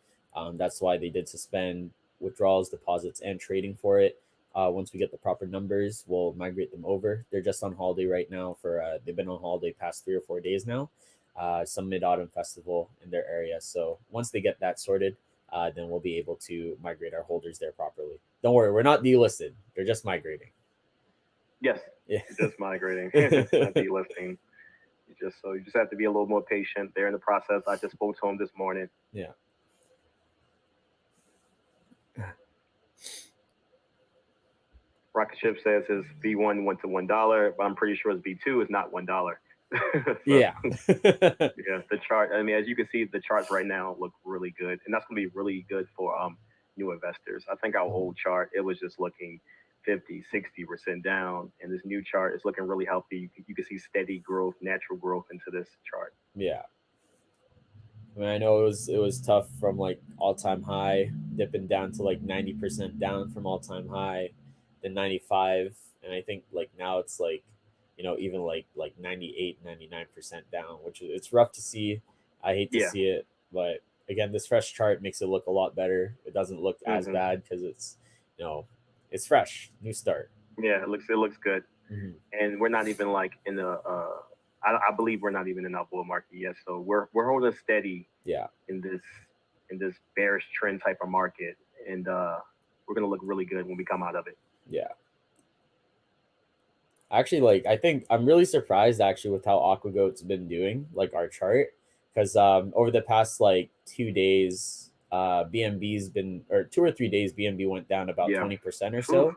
That's why they did suspend withdrawals, deposits, and trading for it. Once we get the proper numbers, we'll migrate them over. They're just on holiday right now. They've been on holiday past 3 or 4 days now. Some Mid-Autumn Festival in their area. So once they get that sorted, then we'll be able to migrate our holders there properly. Don't worry, we're not delisted. They're just migrating. Yes, Yeah. just migrating, it's not delisting. You just have to be a little more patient. They're in the process. I just spoke to him this morning. Yeah. Rocket Ship says his V1 went to $1, but I'm pretty sure his V2 is not $1. Yeah. Yeah, the chart. I mean, as you can see, the charts right now look really good, and that's gonna be really good for new investors. I think our old chart, it was just looking 50, 60% down, and this new chart is looking really healthy. You can see steady growth, natural growth into this chart. Yeah. I mean, I know it was tough from like all-time high, dipping down to like 90% down from all-time high, then 95, and I think like now it's like, even like 98, 99% down, which it's rough to see. I hate to Yeah. see it, but again, this fresh chart makes it look a lot better. It doesn't look as Mhm. bad because it's fresh, new start. Yeah, it looks good, Mhm. and we're not even like in the. I believe we're not even in our bull market yet, so we're holding steady Yeah. in this bearish trend type of market, and we're gonna look really good when we come out of it. Yeah. Actually, like I think I'm really surprised actually with how Aquagoat's been doing, like our chart, because over the past like 2 days, BNB's been or 2 or 3 days, BNB went down about Yeah. 20% or Oof. so.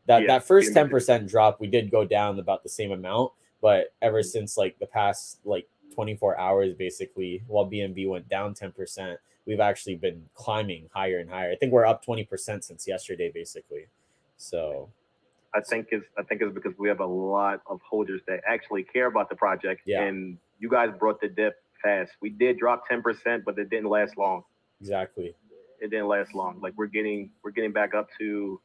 That Yeah, that first BNB did. 10% drop, we did go down about the same amount, but ever since like the past like 24 hours, basically, while BNB went down 10%, we've actually been climbing higher and higher. I think we're up 20% since yesterday, basically. So I think it's because we have a lot of holders that actually care about the project, Yeah. and you guys brought the dip fast. We did drop 10%, but it didn't last long. exactly. It didn't last long. Like we're getting back up to.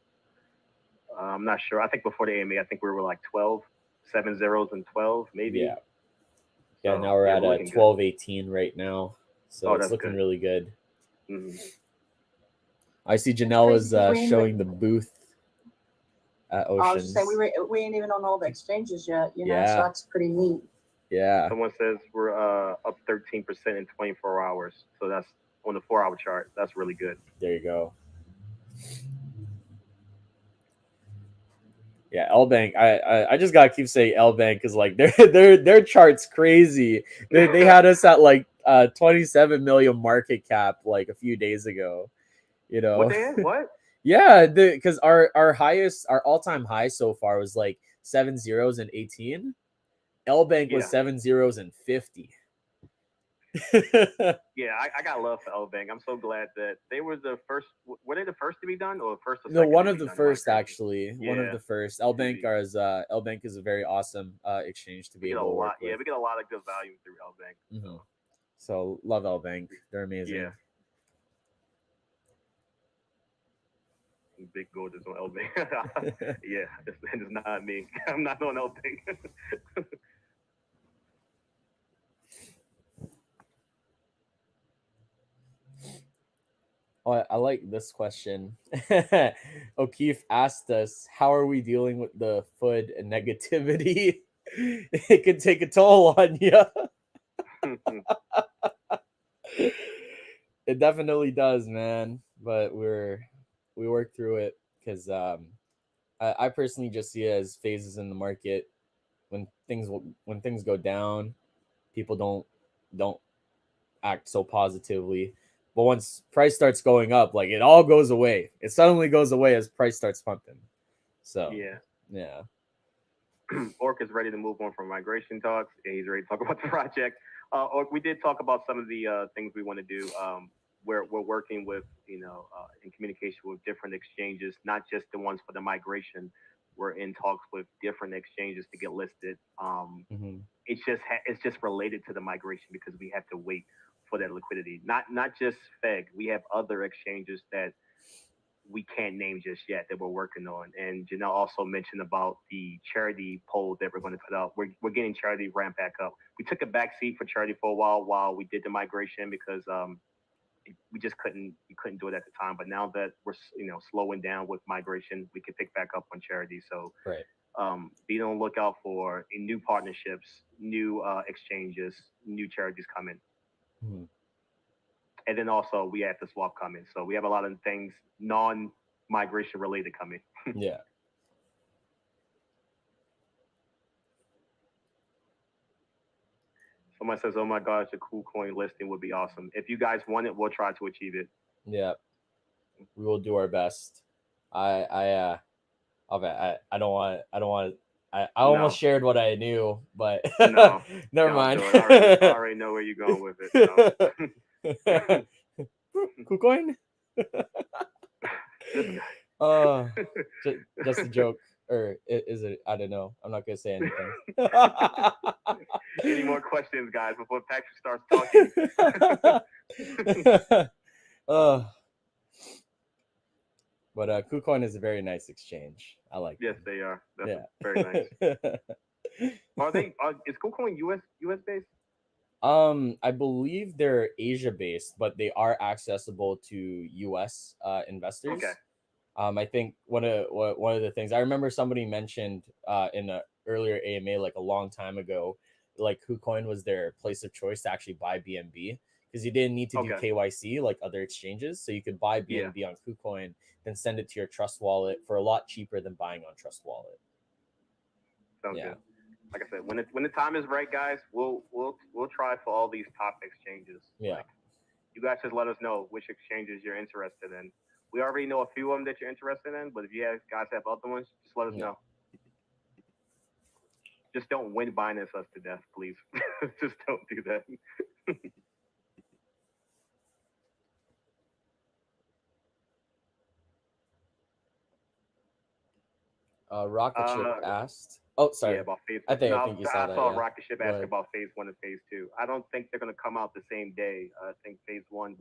I'm not sure. I think before the AMA, I think we were like 12, 7 zeros and 12 maybe. Yeah. Yeah, So, now we're at we're a looking good. 1218 right now. So Oh, it's that's looking good. really good. Mhm. I see Janelle is crazy 'cause we ain't showing even- the booth at I was just Oceans. saying we ain't even on all the exchanges yet, you know, Yeah. so that's pretty neat. Yeah. Someone says we're up 13% in 24 hours. So that's on the 4-hour chart. That's really good. There you go. Yeah, L Bank. I just gotta keep saying L Bank because like their chart's crazy. They had us at like 27 million market cap like a few days ago. What they had? What? Yeah, because our all-time high so far was like 7 zeros and 18. L Bank was Yeah. 7 zeros and 50. Yeah, I got love for L Bank. I'm so glad that they were the first. Were they the first to be done, or first or No, second? one to of be the done, first migration? actually. One of Yeah. the first. L Bank Easy. L Bank is a very awesome exchange to be We get a able to work lot. with. Yeah, we get a lot of good value through L Bank. Mhm. So love L Bank. They're amazing. Yeah. Big gold is on L Bank. Yeah, it's not me. I'm not on L Bank. Oh, I like this question. O'Keefe asked us, "How are we dealing with the FUD and negativity? It could take a toll on you." It definitely does, man. But we work through it because I personally just see it as phases in the market. When things go down, people don't act so positively. But once price starts going up, like it all goes away. It suddenly goes away as price starts pumping. So yeah. Orc is ready to move on from migration talks, and he's ready to talk about the project. Orc, we did talk about some of the things we want to do. We're working with, in communication with different exchanges, not just the ones for the migration. We're in talks with different exchanges to get listed. Mhm. It's just related to the migration because we have to wait for that liquidity. Not just Feg. We have other exchanges that we can't name just yet that we're working on. And Janelle also mentioned about the charity poll that we're going to put out. We're getting charity ramped back up. We took a back seat for charity for a while we did the migration because we just couldn't do it at the time. But now that we're slowing down with migration, we can pick back up on charity. So Right. be on the lookout for new partnerships, new exchanges, new charities coming. Mhm. And then also we have the swap coming. So we have a lot of things non-migration related coming. Yeah. Someone says, "Oh my gosh, a cool coin listing would be awesome. If you guys want it, we'll try to achieve it." Yeah, we will do our best. I don't want. I almost shared what I knew, but No, never don't mind. do it. I already know where you're going with it. So. KuCoin? This guy. Just a joke, or is it? I don't know. I'm not gonna say anything. Any more questions, guys, before Patrick starts talking? But KuCoin is a very nice exchange. I like. Yes, them. they are. That's Yeah. very nice. Is KuCoin US based? I believe they're Asia based, but they are accessible to US investors. Okay. I think one of the things I remember somebody mentioned in an earlier AMA like a long time ago, like KuCoin was their place of choice to actually buy BNB because you didn't need to do KYC like other exchanges, so you could buy BNB on KuCoin, then send it to your Trust wallet for a lot cheaper than buying on Trust wallet. Sounds good. Like I said, when the time is right, guys, we'll try for all these top exchanges. Yeah. Like, you guys just let us know which exchanges you're interested in. We already know a few of them that you're interested in, but if you guys have other ones, just let us know. Just don't win Binance us to death, please. Just don't do that. Rocket Ship asked. Oh, sorry. Yeah, about phase. I think you saw that. I saw Rocket Ship ask about phase 1 and phase 2. I don't think they're going to come out the same day. I think phase 1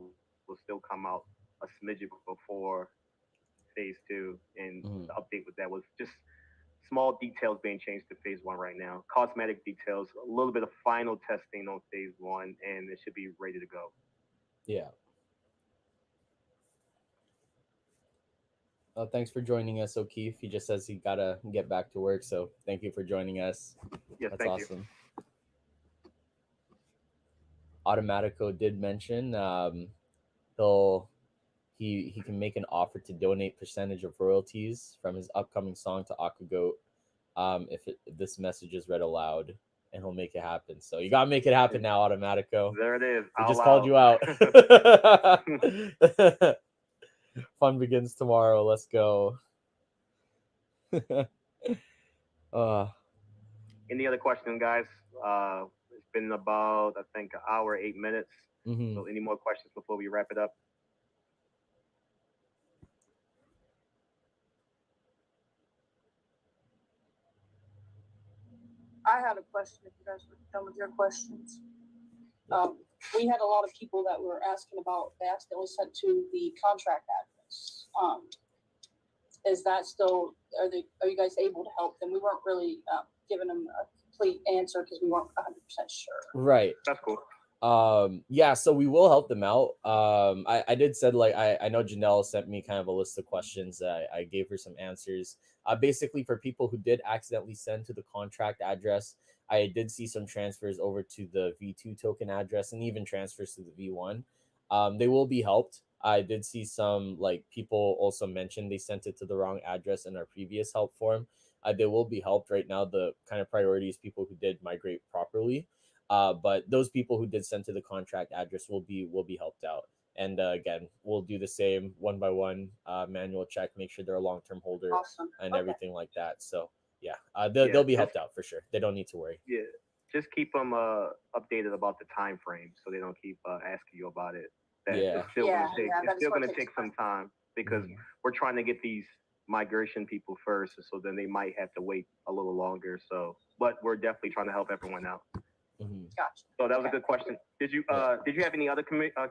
will still come out a smidgen before phase 2, and the update with that was just small details being changed to phase 1 right now. Cosmetic details, a little bit of final testing on phase 1, and it should be ready to go. Yeah. Oh, thanks for joining us, O'Keefe. He just says he gotta get back to work, so thank you for joining us. Yes, that's awesome. You. Automatico did mention he can make an offer to donate percentage of royalties from his upcoming song to Aquagoat if this message is read aloud, and he'll make it happen. So you gotta make it happen now, Automatico. There it is. I just called you out. Fun begins tomorrow. Let's go. Any other questions, guys? It's been about, I think, an hour, 8 minutes. So any more questions before we wrap it up? I had a question if you guys were done with your questions. We had a lot of people that were asking about, they accidentally sent to the contract address. Is that still, are you guys able to help them? We weren't really giving them a complete answer because we weren't 100% sure. Right. That's cool. Yeah, so we will help them out. I did said, like, I know Janelle sent me kind of a list of questions. I gave her some answers. Basically for people who did accidentally send to the contract address, I did see some transfers over to the V2 token address and even transfers to the V1. They will be helped. I did see some, like, people also mentioned they sent it to the wrong address in our previous help form. They will be helped right now. The kind of priority is people who did migrate properly. But those people who did send to the contract address will be helped out. And again, we'll do the same one by one manual check, make sure they're a long-term holder and everything like that. So yeah, they'll be helped out for sure. They don't need to worry. Yeah, just keep them updated about the time frame so they don't keep asking you about it. It's still going to take some time because we're trying to get these migration people first, so then they might have to wait a little longer. So, but we're definitely trying to help everyone out. Gotcha. So that was a good question. Did you have any other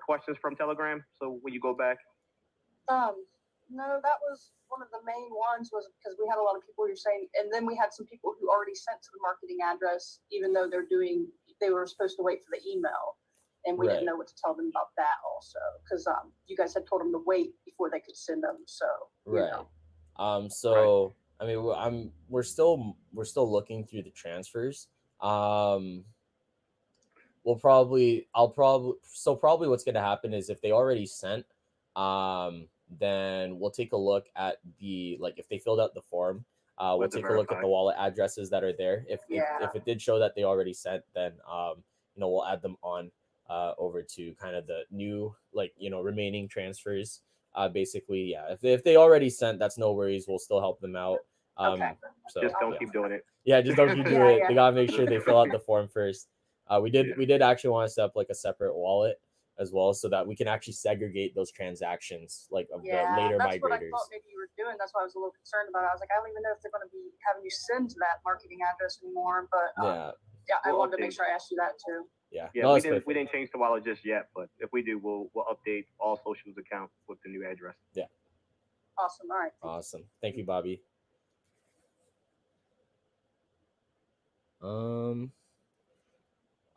questions from Telegram? So when you go back? No, that was one of the main ones, was because we had a lot of people who were saying, and then we had some people who already sent to the marketing address, even though they were supposed to wait for the email, and we didn't know what to tell them about that also, because you guys had told them to wait before they could send them. So you know. I mean, we're still looking through the transfers. Probably what's going to happen is if they already sent, then we'll take a look at if they filled out the form, we'll take a look at the wallet addresses that are there. If it did show that they already sent, then we'll add them on over to kind of the new, like, remaining transfers. Basically, yeah, if they already sent, that's no worries. We'll still help them out. Okay. So Just don't yeah. keep doing it. Yeah, just don't keep doing it. Yeah. They gotta make sure they fill out the form first. We did actually want to set up like a separate wallet as well, so that we can actually segregate those transactions, like of the later that's migrators. what I thought maybe you were doing. That's why I was a little concerned about it. I was like, I don't even know if they're going to be having you send to that marketing address anymore. But I wanted to make sure I asked you that too. Yeah, no, we didn't change the wallet just yet, but if we do, we'll update all socials accounts with the new address. Yeah. Awesome. All right. Awesome. Thank you, Bobby.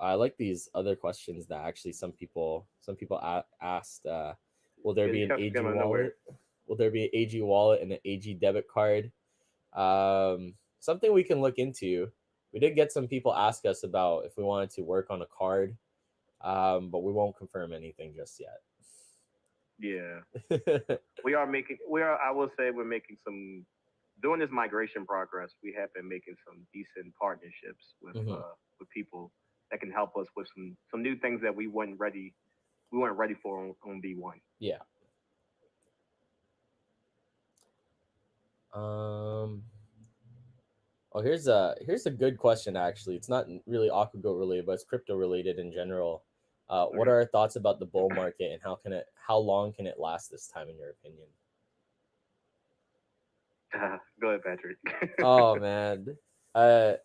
I like these other questions that actually some people asked. Will there be an AG wallet? Will there be an AG wallet and an AG debit card? Something we can look into. We did get some people ask us about if we wanted to work on a card, but we won't confirm anything just yet. Yeah, I will say we're making some, during this migration progress, we have been making some decent partnerships with people that can help us with some new things that we weren't ready for on V1. Yeah. Oh, here's a good question actually. It's not really Aquagoat related, but it's crypto related in general. What are our thoughts about the bull market, and how long can it last this time, in your opinion? Go ahead, Patrick. Oh man, I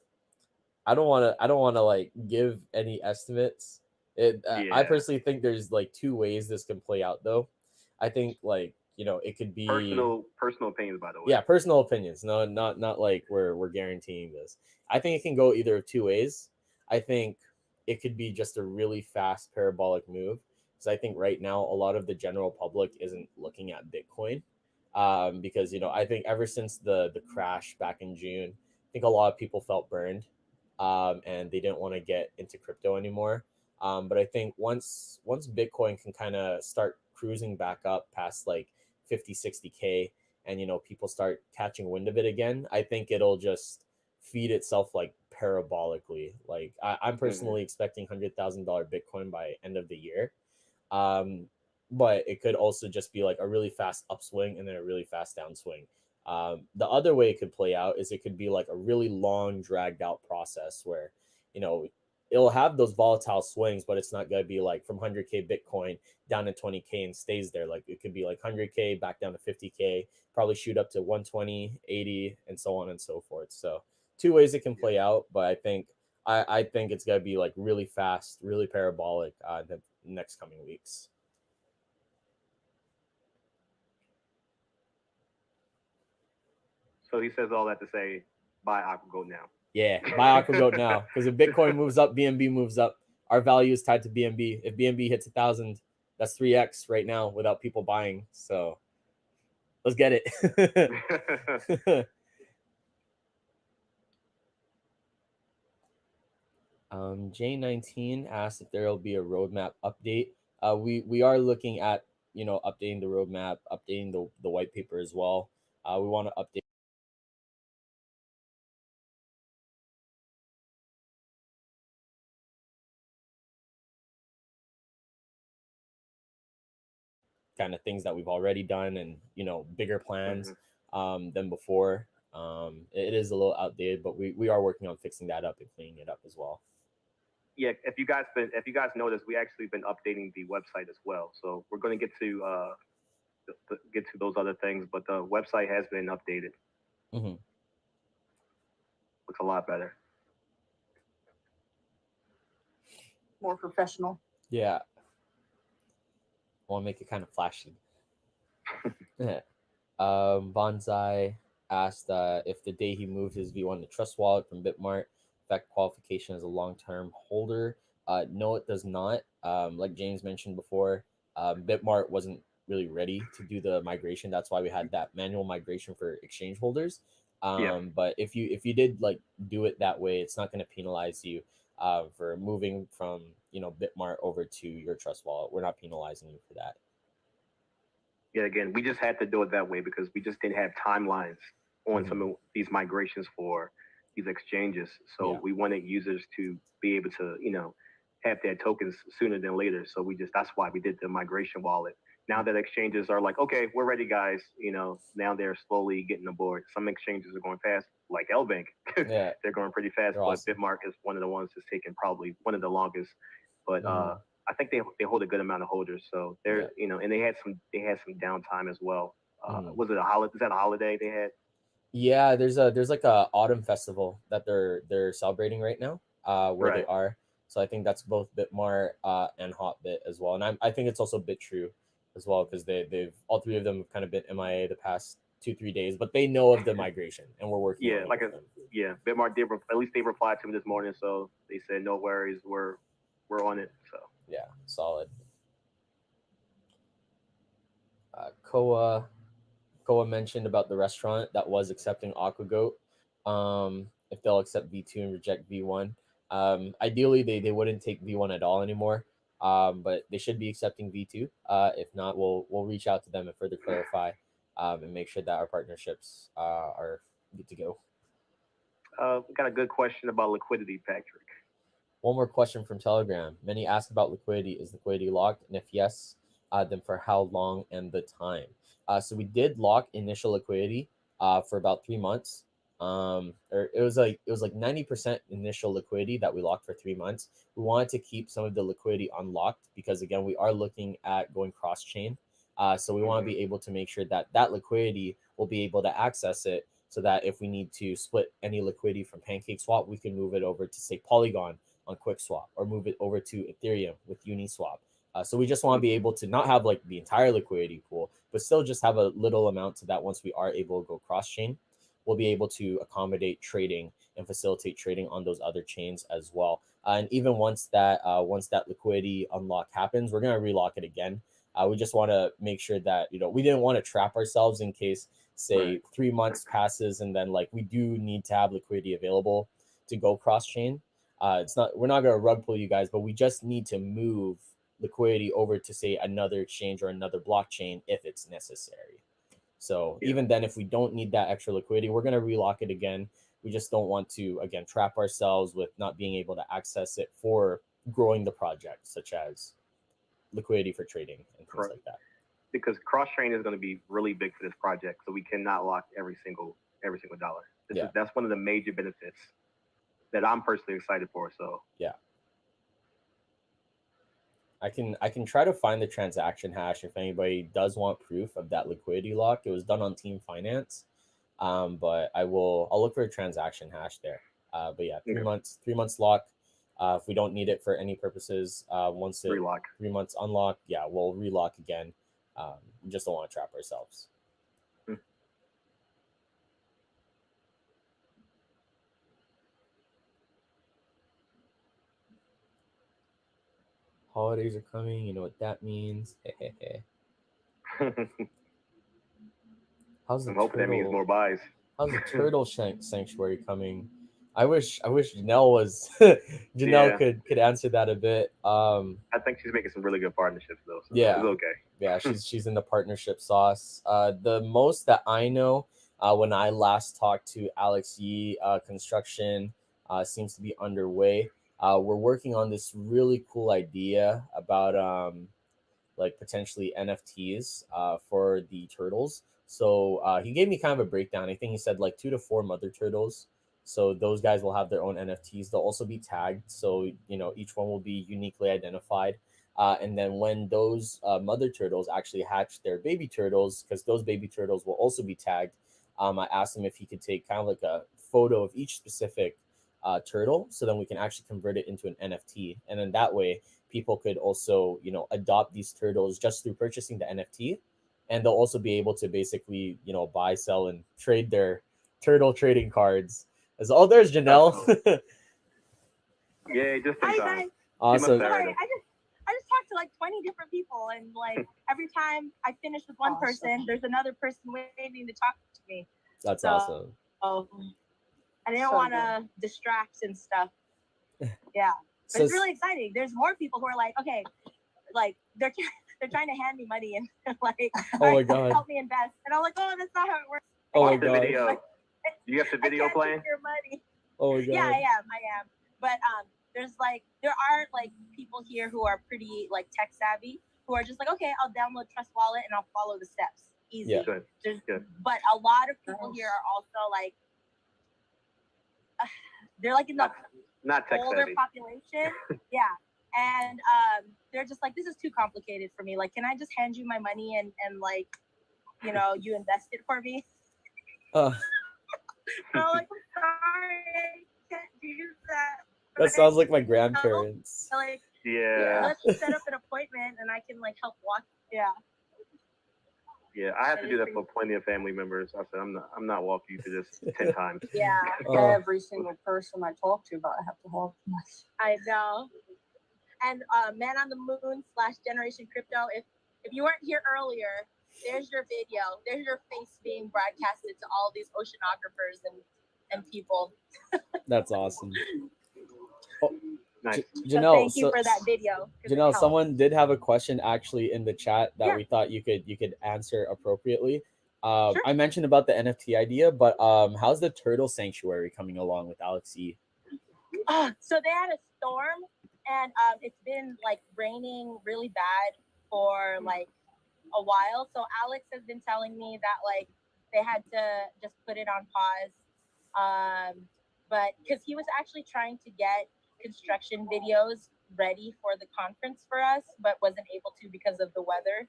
don't want to like give any estimates. I personally think there's like two ways this can play out though. I think like it could be personal opinions, by the way. Yeah, personal opinions. No, not like we're guaranteeing this. I think it can go either of two ways. I think it could be just a really fast parabolic move, because I think right now a lot of the general public isn't looking at Bitcoin, because I think ever since the crash back in June, I think a lot of people felt burned, and they didn't want to get into crypto anymore. But I think once Bitcoin can kind of start cruising back up past like 50, 60K, and people start catching wind of it again, I think it'll just feed itself like parabolically. Like I'm personally expecting $100,000 Bitcoin by end of the year. But it could also just be like a really fast upswing and then a really fast downswing. The other way it could play out is it could be like a really long dragged out process where it'll have those volatile swings, but it's not going to be like from 100K Bitcoin down to 20K and stays there. Like it could be like 100K back down to 50K, probably shoot up to 120, 80, and so on and so forth. So two ways it can play out, but I think it's going to be like really fast, really parabolic the next coming weeks. So he says all that to say, buy Aquagoat now. Yeah, buy Aquagoat now, because if Bitcoin moves up, BNB moves up. Our value is tied to BNB. If BNB hits 1,000, that's 3x right now without people buying. So let's get it. J19 asked if there will be a roadmap update. We are looking at updating the roadmap, updating the white paper as well. We want to update kind of things that we've already done, and bigger plans than before. It is a little outdated, but we are working on fixing that up and cleaning it up as well. Yeah, if you guys noticed, we actually been updating the website as well. So we're going to get to those other things, but the website has been updated. Looks a lot better. More professional. Yeah. I want to make it kind of flashy. Bonsai asked if the day he moved his V1 to Trust Wallet from Bitmart affect qualification as a long-term holder. No, it does not. Like James mentioned before, Bitmart wasn't really ready to do the migration. That's why we had that manual migration for exchange holders. But if you did like do it that way, it's not going to penalize you for moving from Bitmart over to your Trust Wallet. We're not penalizing you for that. Yeah, again, we just had to do it that way because we just didn't have timelines on some of these migrations for these exchanges. So we wanted users to be able to, have their tokens sooner than later. So that's why we did the migration wallet. Now that exchanges are like, okay, we're ready, guys. Now they're slowly getting aboard. Some exchanges are going fast, like LBank. Yeah, they're going pretty fast. they're But awesome. Bitmark is one of the ones that's taken probably one of the longest. But I think they hold a good amount of holders. So they're and they had some downtime as well. Was it a holiday? Is that a holiday they had? Yeah, there's like a autumn festival that they're celebrating right now, where they are. So I think that's both Bitmart and Hotbit as well, and I think it's also BitTrue as well, because they've all three of them have kind of been MIA the past 2-3 days, but they know of the migration and we're working. Yeah, Bitmart did. At least they replied to me this morning, so they said no worries, we're on it. So yeah, solid. Koa mentioned about the restaurant that was accepting Aquagoat. If they'll accept V2 and reject V1. Ideally, they wouldn't take V1 at all anymore. But they should be accepting V2. If not, we'll reach out to them and further clarify, and make sure that our partnerships are good to go. We got a good question about liquidity, Patrick. One more question from Telegram. Many ask about liquidity. Is liquidity locked? And if yes, then for how long and the time? So we did lock initial liquidity for about 3 months. Or it was like 90% initial liquidity that we locked for 3 months. We wanted to keep some of the liquidity unlocked because, again, we are looking at going cross chain. So we want to be able to make sure that liquidity will be able to access it, so that if we need to split any liquidity from Pancake Swap, we can move it over to, say, Polygon on QuickSwap, or move it over to Ethereum with Uniswap. So we just want to be able to not have like the entire liquidity pool, but still just have a little amount, so that once we are able to go cross chain, we'll be able to accommodate trading and facilitate trading on those other chains as well. And even once that liquidity unlock happens, we're going to relock it again. We just want to make sure that we didn't want to trap ourselves in case, say, 3 months passes and then like we do need to have liquidity available to go cross chain. We're not going to rug pull you guys, but we just need to move liquidity over to, say, another exchange or another blockchain if it's necessary. So even then, if we don't need that extra liquidity, we're going to relock it again. We just don't want to, again, trap ourselves with not being able to access it for growing the project, such as liquidity for trading and things like that. Because cross chain is going to be really big for this project, so we cannot lock every single dollar. That's one of the major benefits that I'm personally excited for. So yeah, I can try to find the transaction hash if anybody does want proof of that liquidity lock. It was done on Team Finance, but I'll look for a transaction hash there. But yeah, 3 months lock. If we don't need it for any purposes, once it relock. 3 months unlock, we'll relock again. We just don't want to trap ourselves. Holidays are coming. You know what that means. I'm hoping that means more buys. How's the turtle sanctuary coming? I wish Janelle was could answer that a bit. I think she's making some really good partnerships though. So it's okay. Yeah, she's in the partnership sauce. The most that I know, when I last talked to Alex Yee, construction seems to be underway. We're working on this really cool idea about like potentially NFTs for the turtles. So he gave me kind of a breakdown. I think he said like 2 to 4 mother turtles. So those guys will have their own NFTs. They'll also be tagged. So each one will be uniquely identified. And then when those mother turtles actually hatch their baby turtles, because those baby turtles will also be tagged, I asked him if he could take kind of like a photo of each specific turtle, so then we can actually convert it into an NFT. And then that way people could also adopt these turtles just through purchasing the NFT, and they'll also be able to basically buy, sell, and trade their turtle trading cards. There's Janelle. Yeah, just in time. Awesome. Sorry, I just talked to like 20 different people, and like every time I finish with one person, there's another person waiting to talk to me. That's awesome. I didn't want to distract and stuff. Yeah. But it's really exciting. There's more people who are like, okay, like they're trying to hand me money and like, oh my god, help me invest. And I'm like, oh, that's not how it works. Oh my god. Video. You have the video playing? Your money. Oh my god. Yeah, I am. But there are like people here who are pretty like tech savvy, who are just like, okay, I'll download Trust Wallet and I'll follow the steps. Easy. Yeah. Good. But a lot of people here are also like, they're like in the Not tech older savvy. population. Yeah. And they're just like, this is too complicated for me. Like, can I just hand you my money and like, you know, you invest it for me? Uh, And I'm like, I'm sorry, I can't do that. that sounds like my grandparents. Like, Yeah. let's set up an appointment and I can like help walk. Yeah. Yeah, I have to do that for plenty of family members. I said, I'm not walking you through this 10 times. Yeah. Every single person I talk to about I have to help. I know. And Man on the Moon / Generation Crypto. If you weren't here earlier, there's your video. There's your face being broadcasted to all these oceanographers and people. That's awesome. Nice. Janelle, so thank you for that video. Janelle, someone did have a question actually in the chat that Yeah. we thought you could answer appropriately. Sure. I mentioned about the NFT idea, but how's the turtle sanctuary coming along with Alex E? So they had a storm, and it's been like raining really bad for like a while. So Alex has been telling me that like they had to just put it on pause, but because he was actually trying to get construction videos ready for the conference for us, but wasn't able to because of the weather.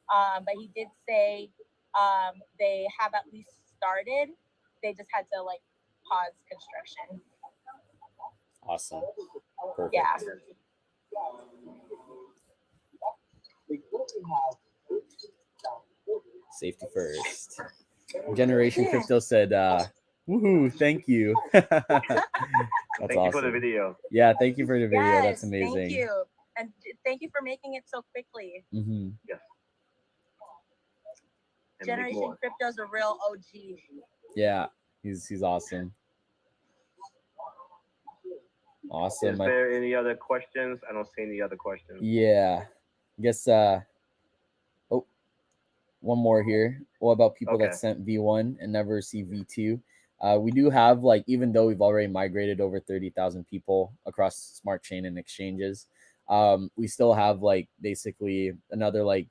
But he did say they have at least started. They just had to like pause construction. Awesome. Perfect. Yeah. Safety first. Generation Crypto said, woohoo, thank you. That's Thank you awesome. for the video. Yeah, thank you for the video. Yes, That's amazing. Thank you. And thank you for making it so quickly. Mm-hmm. Yes. And Generation Crypto's a real OG. Yeah, he's awesome. Awesome. Is there any other questions? I don't see any other questions. Yeah. I guess one more here. What about people that sent V1 and never received V2? We do have, like, even though we've already migrated over 30,000 people across smart chain and exchanges, we still have like basically another like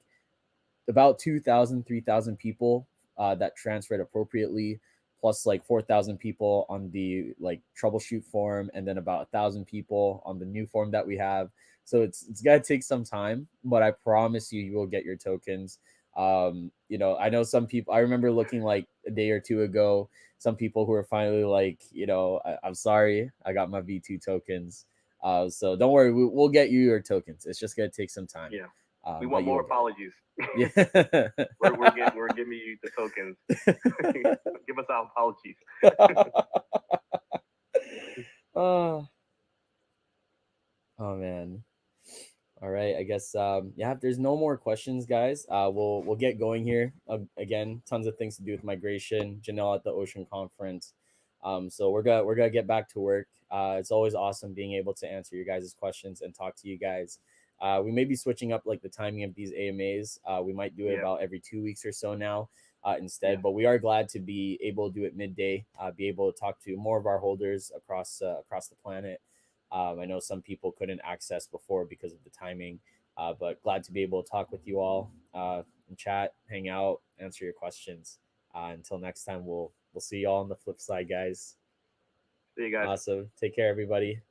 about 2,000, 3,000 people that transferred appropriately, plus like 4,000 people on the like troubleshoot form, and then about 1,000 people on the new form that we have. So it's gonna take some time, but I promise you will get your tokens. You know, I know some people, I remember looking like a day or two ago, some people who are finally like, you know, I'm sorry, I got my V2 tokens. So don't worry, we'll get you your tokens. It's just gonna take some time. Yeah. We want more apologies. Yeah. we're giving you the tokens. Give us our apologies. Oh man. All right, I guess yeah, if there's no more questions, guys, we'll get going here. Again, tons of things to do with migration. Janelle at the Ocean Conference. So we're gonna get back to work. It's always awesome being able to answer your guys' questions and talk to you guys. We may be switching up like the timing of these AMAs. We might do it about every 2 weeks or so now instead, but we are glad to be able to do it midday, be able to talk to more of our holders across the planet. I know some people couldn't access before because of the timing, but glad to be able to talk with you all and chat, hang out, answer your questions. Until next time, we'll see you all on the flip side, guys. See you guys. Awesome. Take care, everybody.